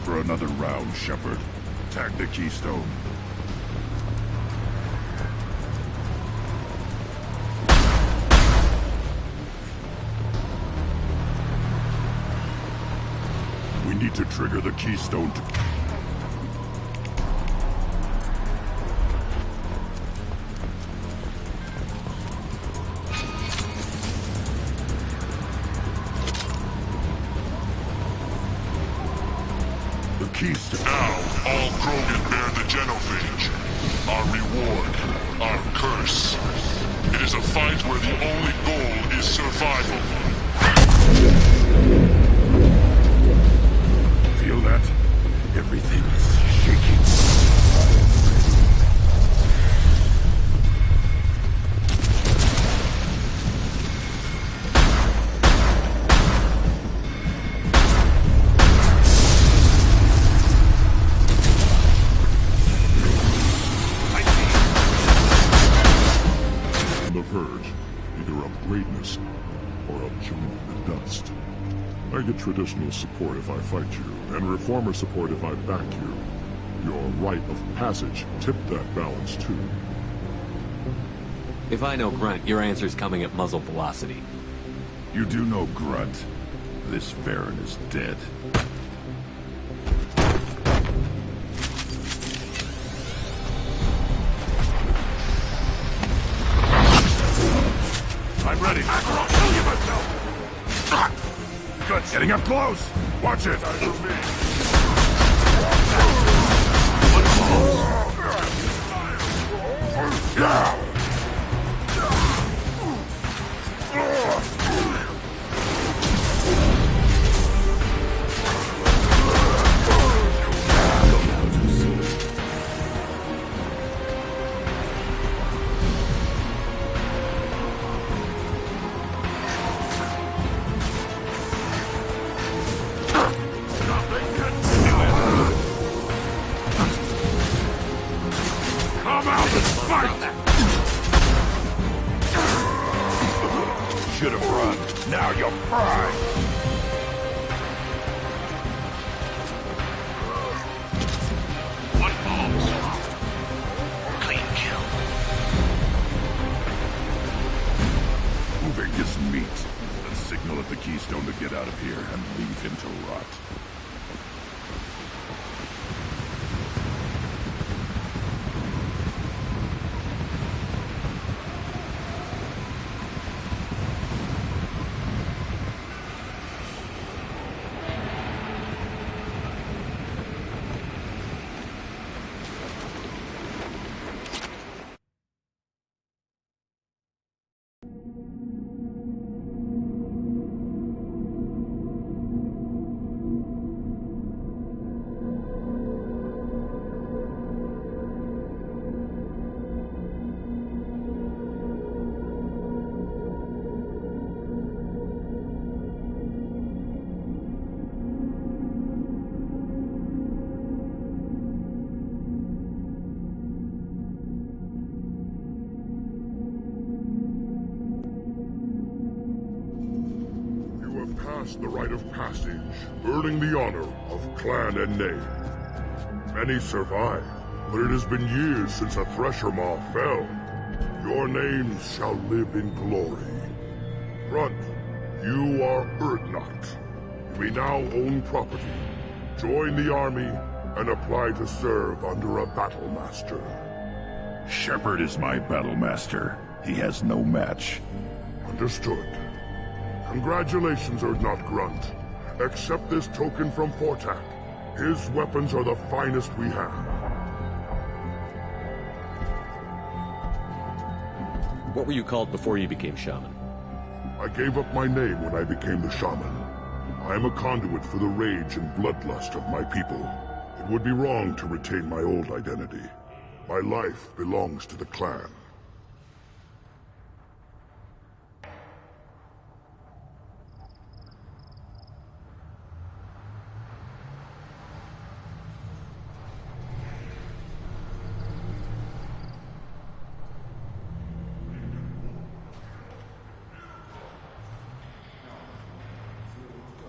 For another round, Shepard. Tag the keystone. We need to trigger the keystone to... Now, all Krogan bear the genophage. Our reward, our curse. It is a fight where the only goal is survival. Feel that? Everything is shaking. past. I get traditional support if I fight you, and reformer support if I back you. Your rite of passage tipped that balance too. If I know Grunt, your answer's coming at muzzle velocity. You do know Grunt. This Varren is dead. I'm ready. I'll kill you myself. Good. Getting up close. Watch it. Yeah. Should have run. Now you're fried. One falls. Clean kill. Moving his meat. A signal at the Keystone to get out of here and leave him to rot. The rite of passage, earning the honor of clan and name. Many survive, but it has been years since a Thresher Maw fell. Your names shall live in glory. Grunt, you are Urdnot. You may now own property. Join the army and apply to serve under a battle master. Shepard is my battle master. He has no match. Understood. Congratulations, Urdnot Grunt. Accept this token from Fortak. His weapons are the finest we have. What were you called before you became shaman? I gave up my name when I became the shaman. I am a conduit for the rage and bloodlust of my people. It would be wrong to retain my old identity. My life belongs to the clan.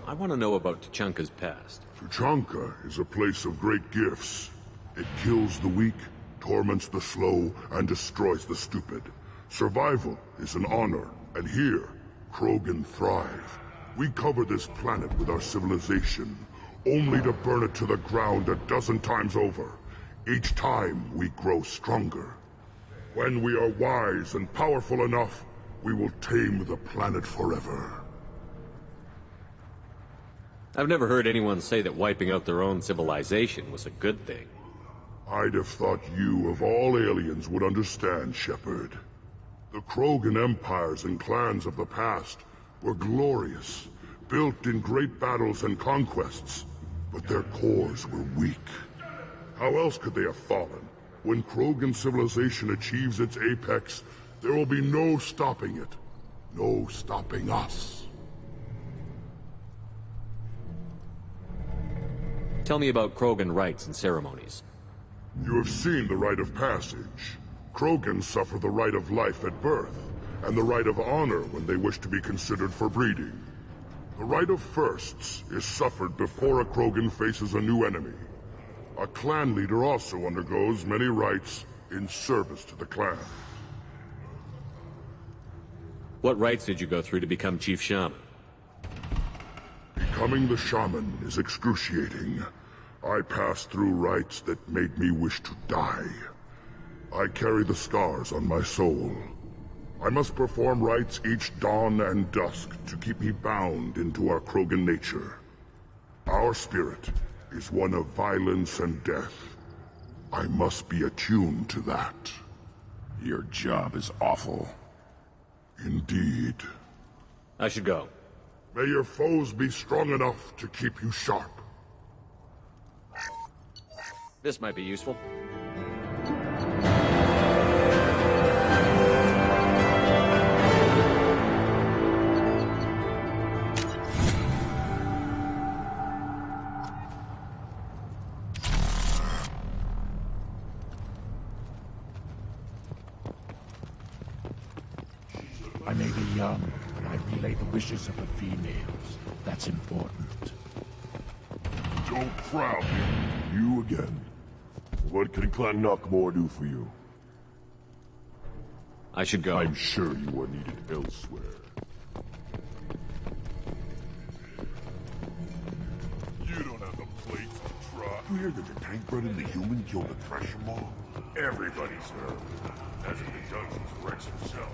I want to know about Tuchanka's past. Tuchanka is a place of great gifts. It kills the weak, torments the slow, and destroys the stupid. Survival is an honor, and here, Krogan thrive. We cover this planet with our civilization, only to burn it to the ground 12 times over. Each time, we grow stronger. When we are wise and powerful enough, we will tame the planet forever. I've never heard anyone say that wiping out their own civilization was a good thing. I'd have thought you, of all aliens, would understand, Shepard. The Krogan empires and clans of the past were glorious, built in great battles and conquests, but their cores were weak. How else could they have fallen? When Krogan civilization achieves its apex, there will be no stopping it. No stopping us. Tell me about Krogan rites and ceremonies. You have seen the rite of passage. Krogan suffer the rite of life at birth, and the rite of honor when they wish to be considered for breeding. The right of firsts is suffered before a Krogan faces a new enemy. A clan leader also undergoes many rites in service to the clan. What rites did you go through to become Chief Shaman? Becoming the shaman is excruciating. I passed through rites that made me wish to die. I carry the scars on my soul. I must perform rites each dawn and dusk to keep me bound into our Krogan nature. Our spirit is one of violence and death. I must be attuned to that. Your job is awful. Indeed. I should go. May your foes be strong enough to keep you sharp. This might be useful. I may be young, but I relay the wishes of the females. That's important. Don't frown. You again. What can Clan Knockmore do for you? I should go. I'm sure you are needed elsewhere. You don't have the plates to try. You hear that the tank bred and the human killed the Thresher Maw? Everybody's heard. As if the dungeon's Rex himself.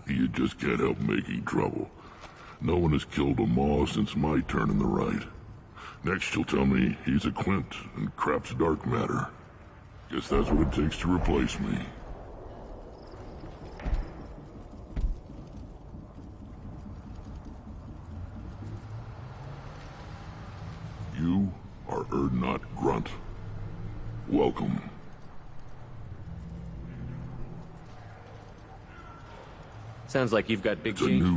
You just can't help making trouble. No one has killed a Maw since my turn in the right. Next you'll tell me he's a Quint and crap's dark matter. Guess that's what it takes to replace me. You are Urdnot Grunt. Welcome. Sounds like you've got big change.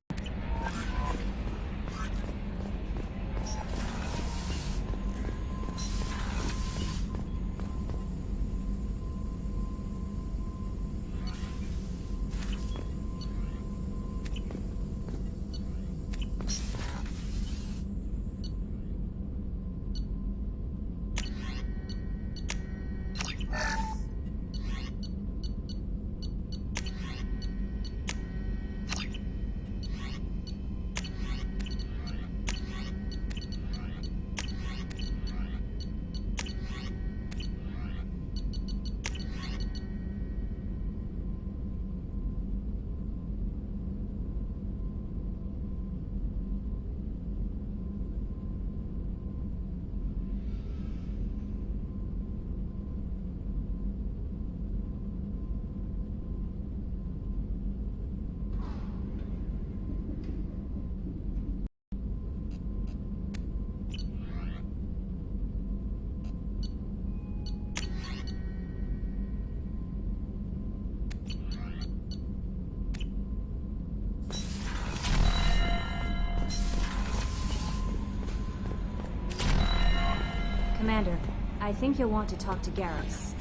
Commander, I think you'll want to talk to Garrus.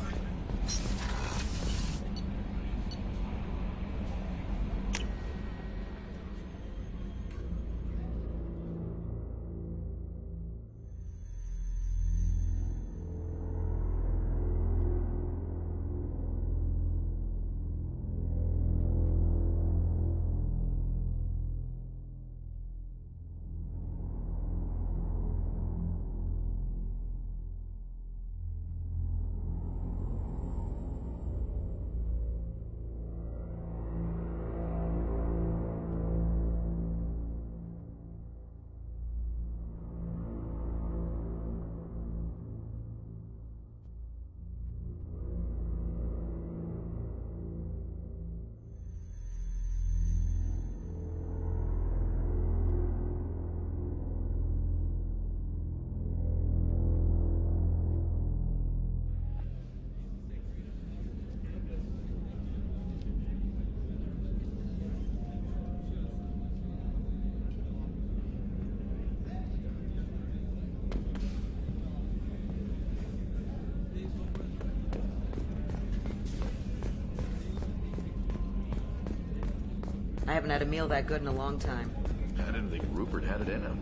haven't had a meal that good in a long time. I didn't think Rupert had it in him.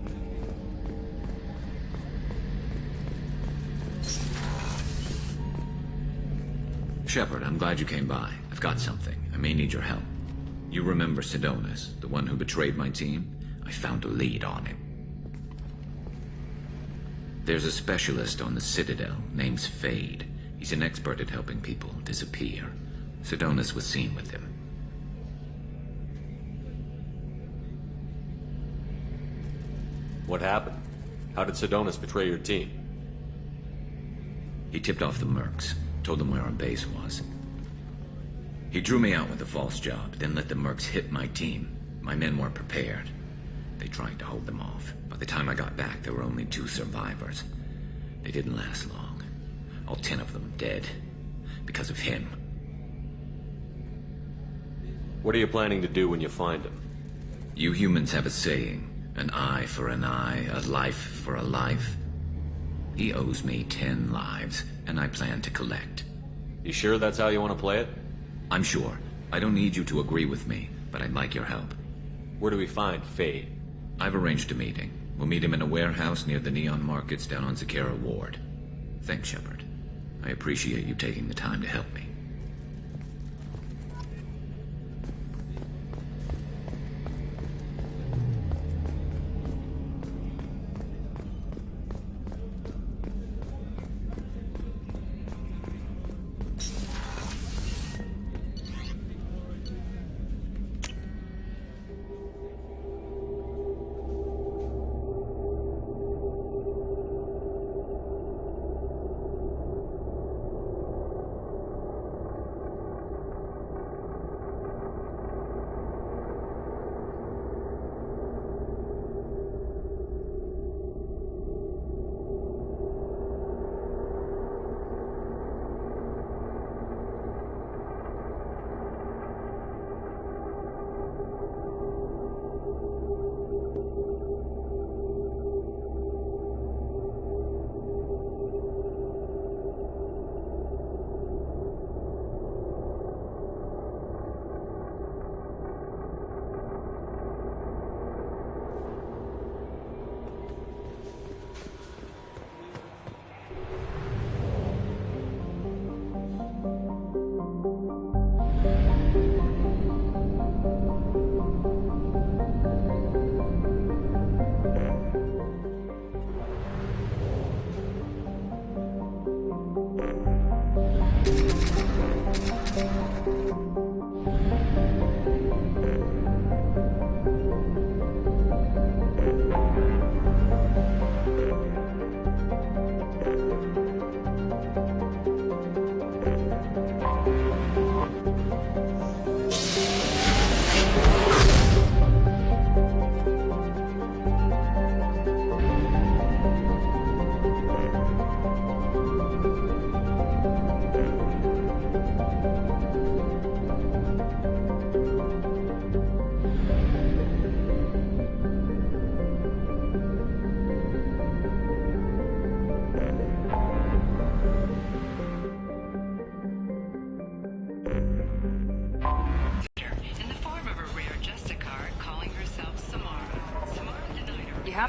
Shepard, I'm glad you came by. I've got something. I may need your help. You remember Sidonis, the one who betrayed my team? I found a lead on him. There's a specialist on the Citadel, name's Fade. He's an expert at helping people disappear. Sidonis was seen with him. What happened? How did Sidonis betray your team? He tipped off the Mercs, told them where our base was. He drew me out with a false job, then let the Mercs hit my team. My men weren't prepared. They tried to hold them off. By the time I got back, there were only 2 survivors. They didn't last long. All 10 of them dead. Because of him. What are you planning to do when you find him? You humans have a saying. An eye for an eye, a life for a life. He owes me 10 lives, and I plan to collect. You sure that's how you want to play it? I'm sure. I don't need you to agree with me, but I'd like your help. Where do we find Fade? I've arranged a meeting. We'll meet him in a warehouse near the Neon Markets down on Zakera Ward. Thanks, Shepard. I appreciate you taking the time to help me.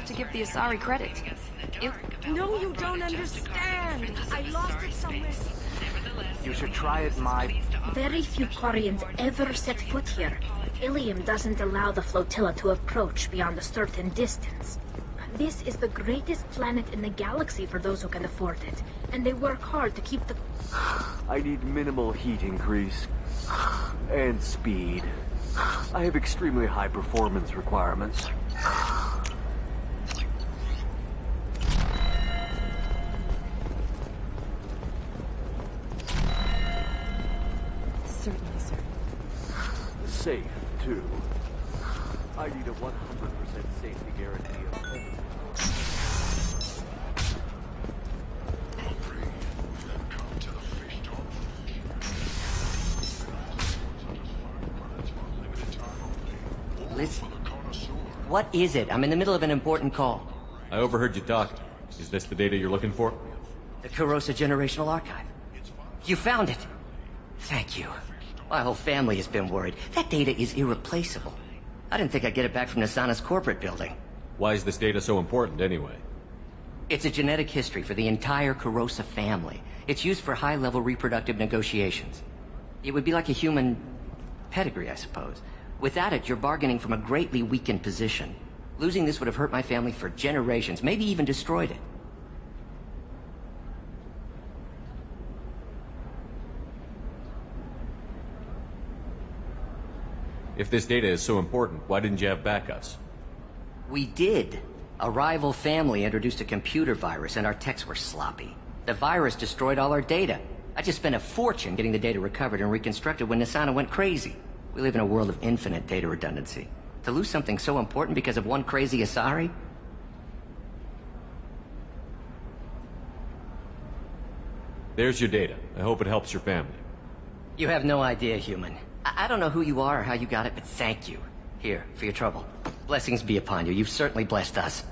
To give the Asari credit. No, you don't understand. I lost it somewhere. You should try it, my... Very few Quarians ever set foot here. Ilium doesn't allow the flotilla to approach beyond a certain distance. This is the greatest planet in the galaxy for those who can afford it, and they work hard to keep the... I need minimal heat increase. And speed. I have extremely high performance requirements. Certainly, sir. Safe, too. I need a 100% safety guarantee of... Listen. What is it? I'm in the middle of an important call. I overheard you talking. Is this the data you're looking for? The Kurosa Generational Archive. You found it. Thank you. My whole family has been worried. That data is irreplaceable. I didn't think I'd get it back from Nasana's corporate building. Why is this data so important, anyway? It's a genetic history for the entire Kurosa family. It's used for high-level reproductive negotiations. It would be like a human pedigree, I suppose. Without it, you're bargaining from a greatly weakened position. Losing this would have hurt my family for generations, maybe even destroyed it. If this data is so important, why didn't you have backups? We did. A rival family introduced a computer virus and our techs were sloppy. The virus destroyed all our data. I just spent a fortune getting the data recovered and reconstructed when Nasana went crazy. We live in a world of infinite data redundancy. To lose something so important because of one crazy Asari? There's your data. I hope it helps your family. You have no idea, human. I don't know who you are or how you got it, but thank you. Here, for your trouble. Blessings be upon you. You've certainly blessed us.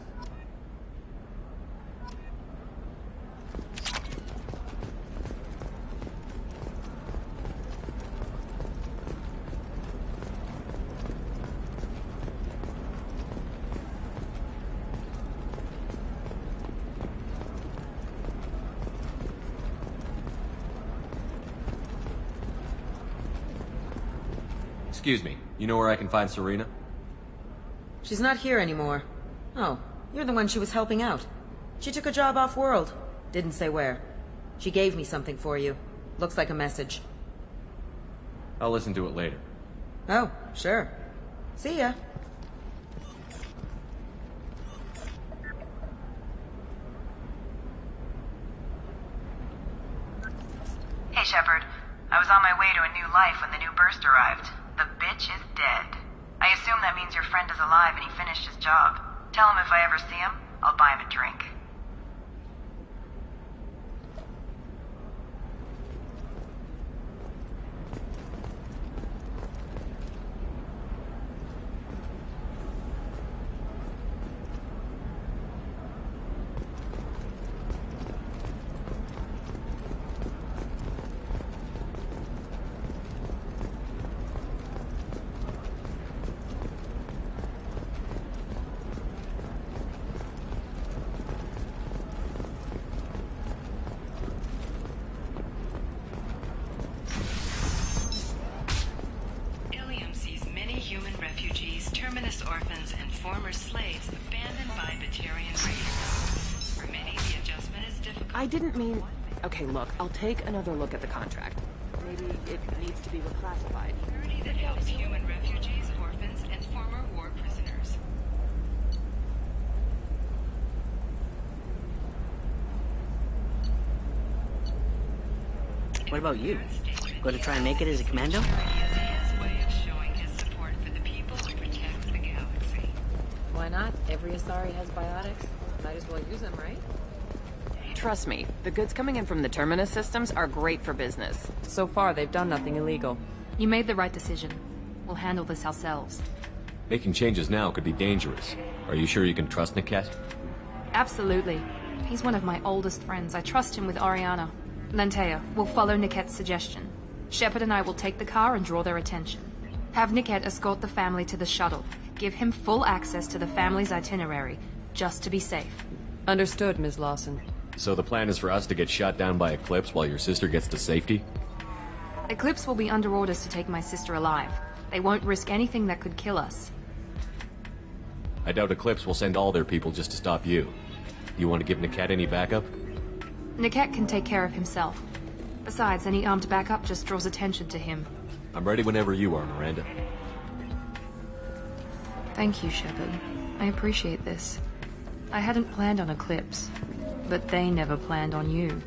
Excuse me, you know where I can find Serena? She's not here anymore. Oh, you're the one she was helping out. She took a job off-world. Didn't say where. She gave me something for you. Looks like a message. I'll listen to it later. Oh, sure. See ya. Hey, Shepard. I was on my way to a new life when the new burst arrived. The bitch is dead. I assume that means your friend is alive and he finished his job. Tell him if I ever see him, I'll buy him a drink. Ilium sees many human refugees, terminus orphans, and former slaves abandoned by Batarian raiders. For many, the adjustment is difficult. I didn't mean... Okay, look, I'll take another look at the contract. Maybe it needs to be reclassified. Security that helps human refugees, orphans, and former war prisoners. What about you? Going to try and make it as a commando? Why not? Every Asari has biotics. Might as well use them, right? Trust me, the goods coming in from the Terminus systems are great for business. So far, they've done nothing illegal. You made the right decision. We'll handle this ourselves. Making changes now could be dangerous. Are you sure you can trust Niket? Absolutely. He's one of my oldest friends. I trust him with Oriana. Lantea, we'll follow Niket's suggestion. Shepard and I will take the car and draw their attention. Have Niket escort the family to the shuttle. Give him full access to the family's itinerary, just to be safe. Understood, Ms. Lawson. So the plan is for us to get shot down by Eclipse while your sister gets to safety? Eclipse will be under orders to take my sister alive. They won't risk anything that could kill us. I doubt Eclipse will send all their people just to stop you. You want to give Niket any backup? Niket can take care of himself. Besides, any armed backup just draws attention to him. I'm ready whenever you are, Miranda. Thank you, Shepard. I appreciate this. I hadn't planned on Eclipse, but they never planned on you.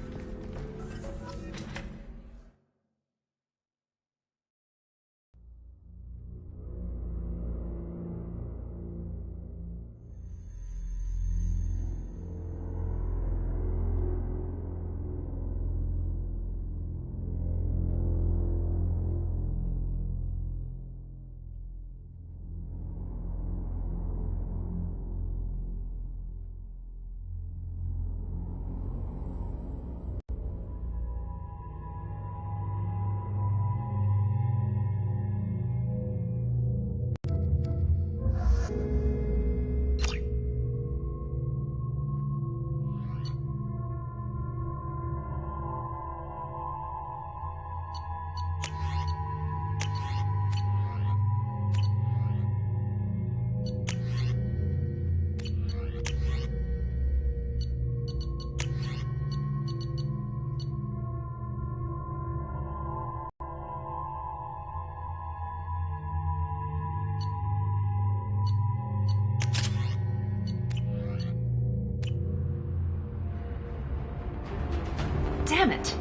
Damn it!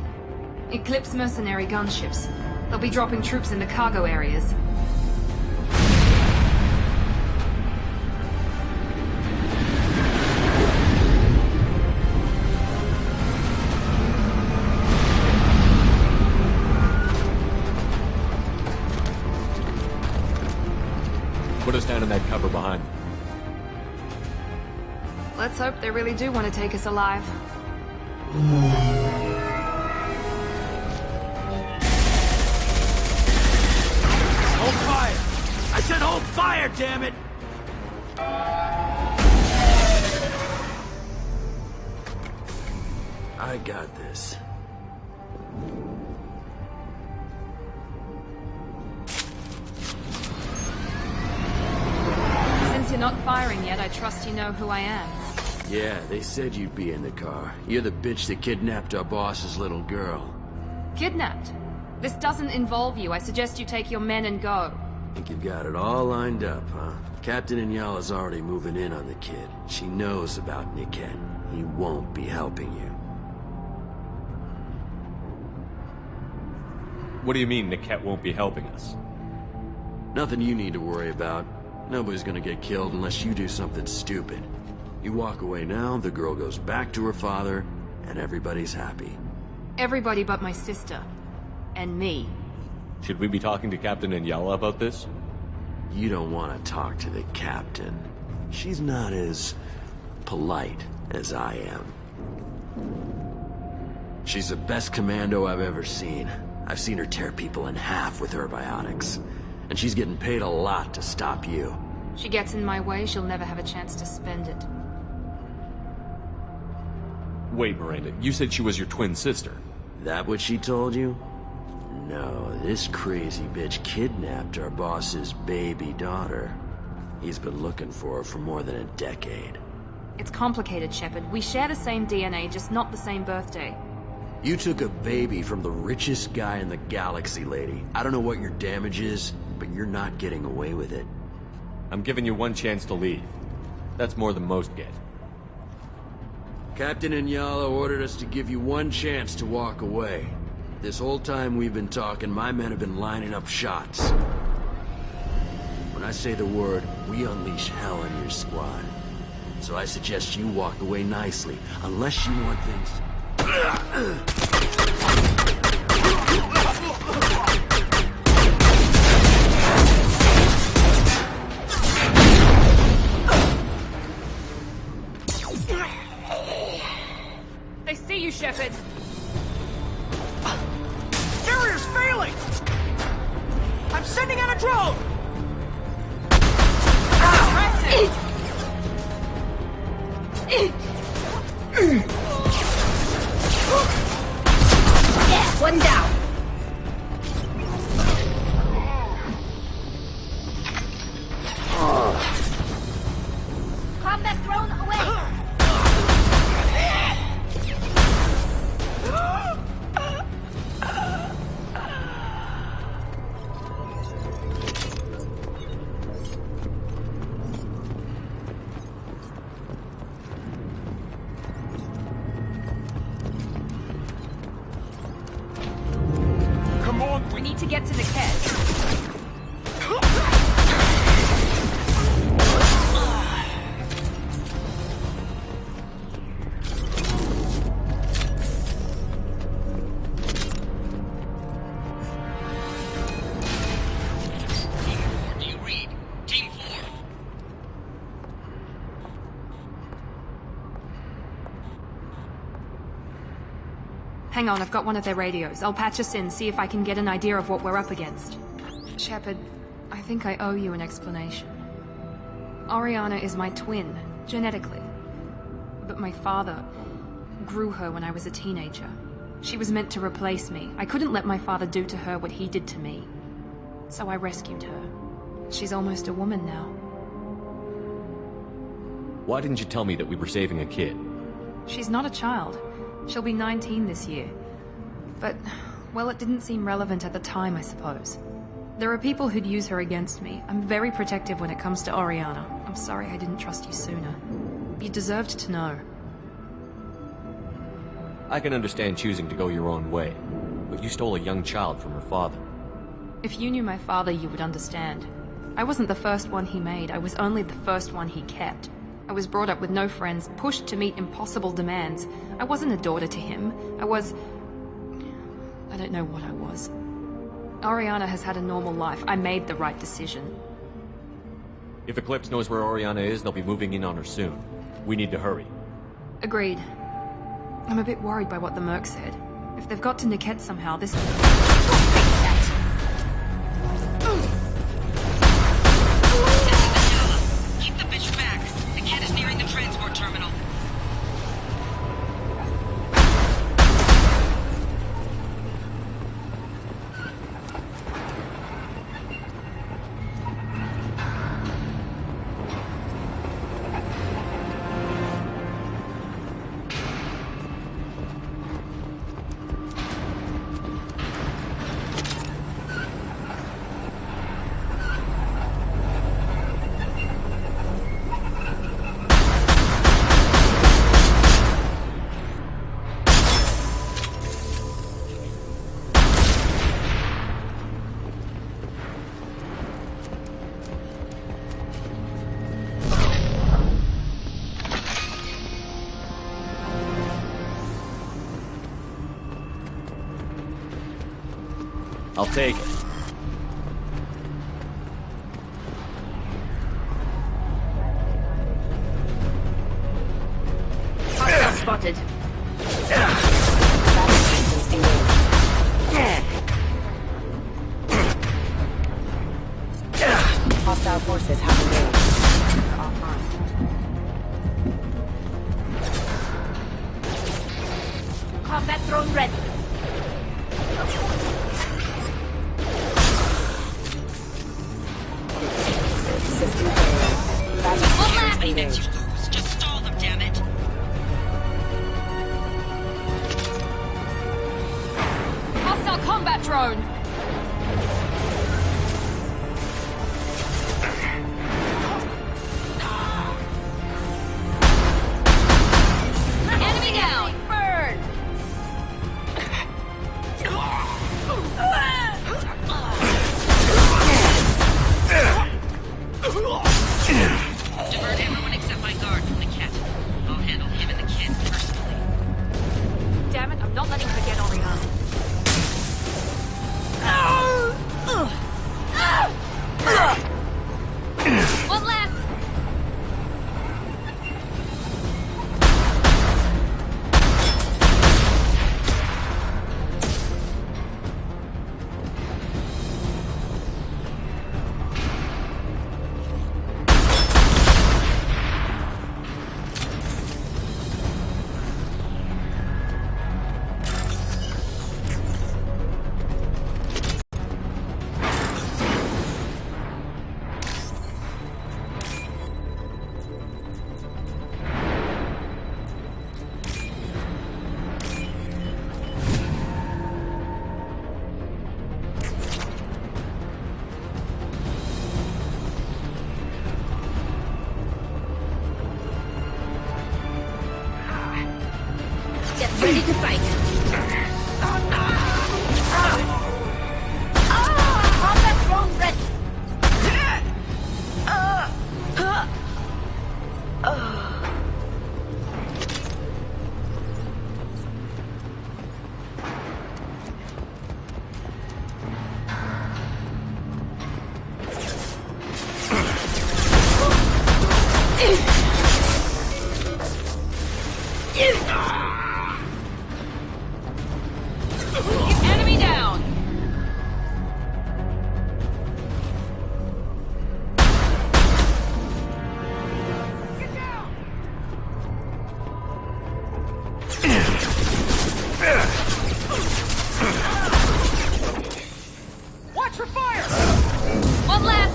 Eclipse mercenary gunships. They'll be dropping troops in the cargo areas. Put us down in that cover behind them. Let's hope they really do want to take us alive. Hold fire! I said hold fire, damn it! I got this. Since you're not firing yet, I trust you know who I am. Yeah, they said you'd be in the car. You're the bitch that kidnapped our boss's little girl. Kidnapped? This doesn't involve you. I suggest you take your men and go. Think you've got it all lined up, huh? Captain Inyala's already moving in on the kid. She knows about Niket. He won't be helping you. What do you mean Niket won't be helping us? Nothing you need to worry about. Nobody's gonna get killed unless you do something stupid. You walk away now, the girl goes back to her father, and everybody's happy. Everybody but my sister. And me. Should we be talking to Captain Inyala about this? You don't want to talk to the captain. She's not as polite as I am. She's the best commando I've ever seen. I've seen her tear people in half with her biotics. And she's getting paid a lot to stop you. She gets in my way, she'll never have a chance to spend it. Wait, Miranda, you said she was your twin sister. That what she told you? No, this crazy bitch kidnapped our boss's baby daughter. He's been looking for her for more than a decade. It's complicated, Shepard. We share the same DNA, just not the same birthday. You took a baby from the richest guy in the galaxy, lady. I don't know what your damage is, but you're not getting away with it. I'm giving you one chance to leave. That's more than most get. Captain Inyala ordered us to give you one chance to walk away. This whole time we've been talking, my men have been lining up shots. When I say the word, we unleash hell on your squad. So I suggest you walk away nicely, unless you want things... They see you, Shepard! Carrier's failing! I'm sending out a drone! Yeah, one down. Combat drone away. We need to get to the Niket. Do you read? Team 4. Hang on, I've got one of their radios. I'll patch us in, see if I can get an idea of what we're up against. Shepard, I think I owe you an explanation. Oriana is my twin, genetically. But my father grew her when I was a teenager. She was meant to replace me. I couldn't let my father do to her what he did to me. So I rescued her. She's almost a woman now. Why didn't you tell me that we were saving a kid? She's not a child. She'll be 19 this year. But, well, it didn't seem relevant at the time, I suppose. There are people who'd use her against me. I'm very protective when it comes to Oriana. I'm sorry I didn't trust you sooner. You deserved to know. I can understand choosing to go your own way, but you stole a young child from her father. If you knew my father, you would understand. I wasn't the first one he made, I was only the first one he kept. I was brought up with no friends, pushed to meet impossible demands. I wasn't a daughter to him. I don't know what I was. Oriana has had a normal life. I made the right decision. If Eclipse knows where Oriana is, they'll be moving in on her soon. We need to hurry. Agreed. I'm a bit worried by what the Merc said. If they've got to Niket somehow, this... Keep the bitch back. Niket is nearing the transport terminal. I'll take it. Hostile spotted. Hostile forces have engaged. Offline. Combat drone ready. Apex, you lose. Just stall them, damn it. Hostile combat drone! Enemy down! Burn! Divert everyone except my guard from the cat. I'll handle him and the kid personally. Damn it, I'm not letting her get Oriana. One less! Ready to fight. Combat drone ready. Enemy down! Watch for fire! One less!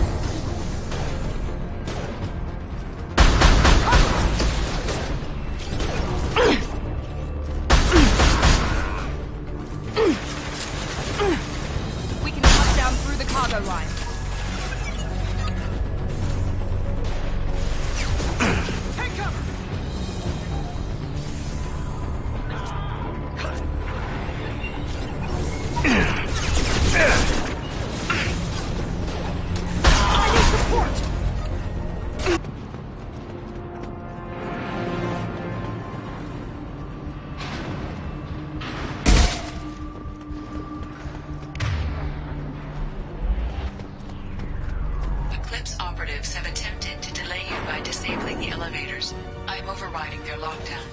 members. I am overriding their lockdown.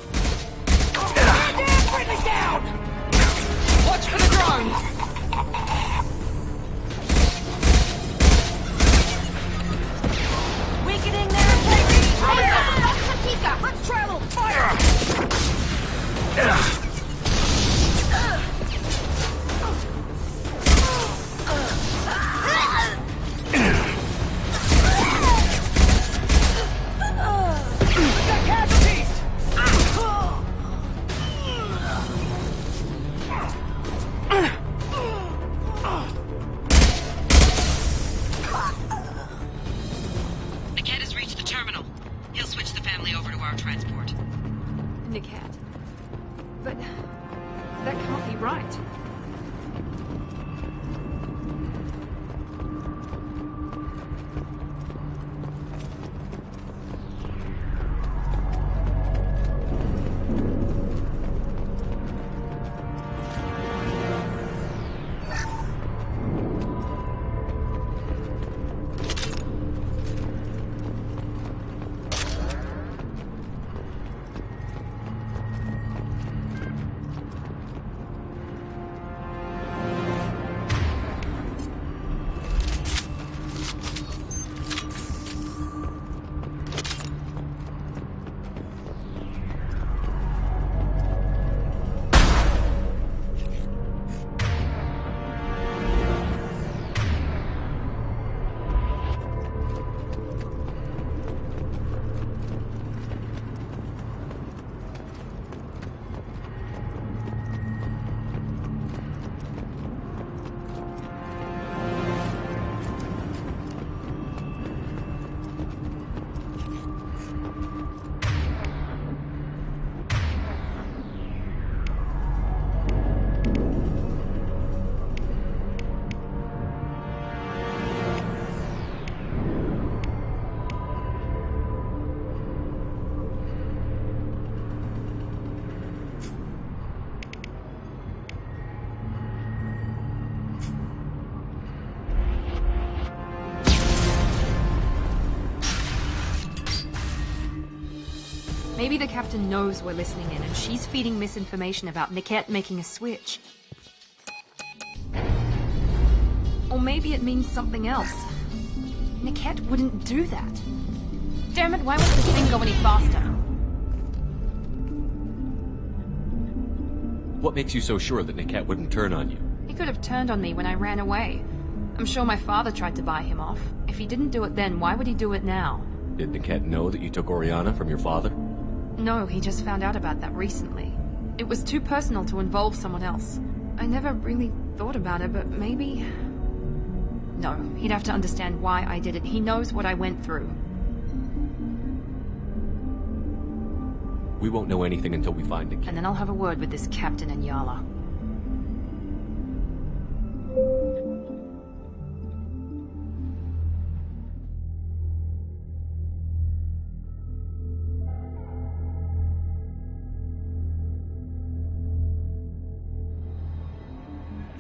Bring me down! Watch for the drones! Weakening their integrity! Let's travel! Fire! Niket has reached the terminal. He'll switch the family over to our transport. Niket. But that can't be right. Maybe the captain knows we're listening in and she's feeding misinformation about Niket making a switch. Or maybe it means something else. Niket wouldn't do that. Damn it, why won't this thing go any faster? What makes you so sure that Niket wouldn't turn on you? He could have turned on me when I ran away. I'm sure my father tried to buy him off. If he didn't do it then, why would he do it now? Did Niket know that you took Oriana from your father? No, he just found out about that recently. It was too personal to involve someone else. I never really thought about it, but maybe... No, he'd have to understand why I did it. He knows what I went through. We won't know anything until we find Niket. And then I'll have a word with this captain and Yala.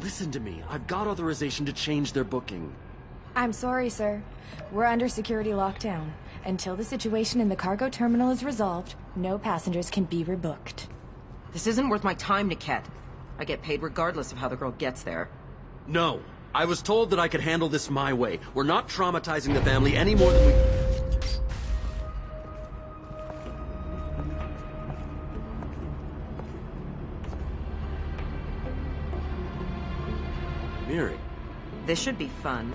Listen to me. I've got authorization to change their booking. I'm sorry, sir. We're under security lockdown. Until the situation in the cargo terminal is resolved, no passengers can be rebooked. This isn't worth my time, Niket. I get paid regardless of how the girl gets there. No. I was told that I could handle this my way. We're not traumatizing the family any more than we... Miri. This should be fun.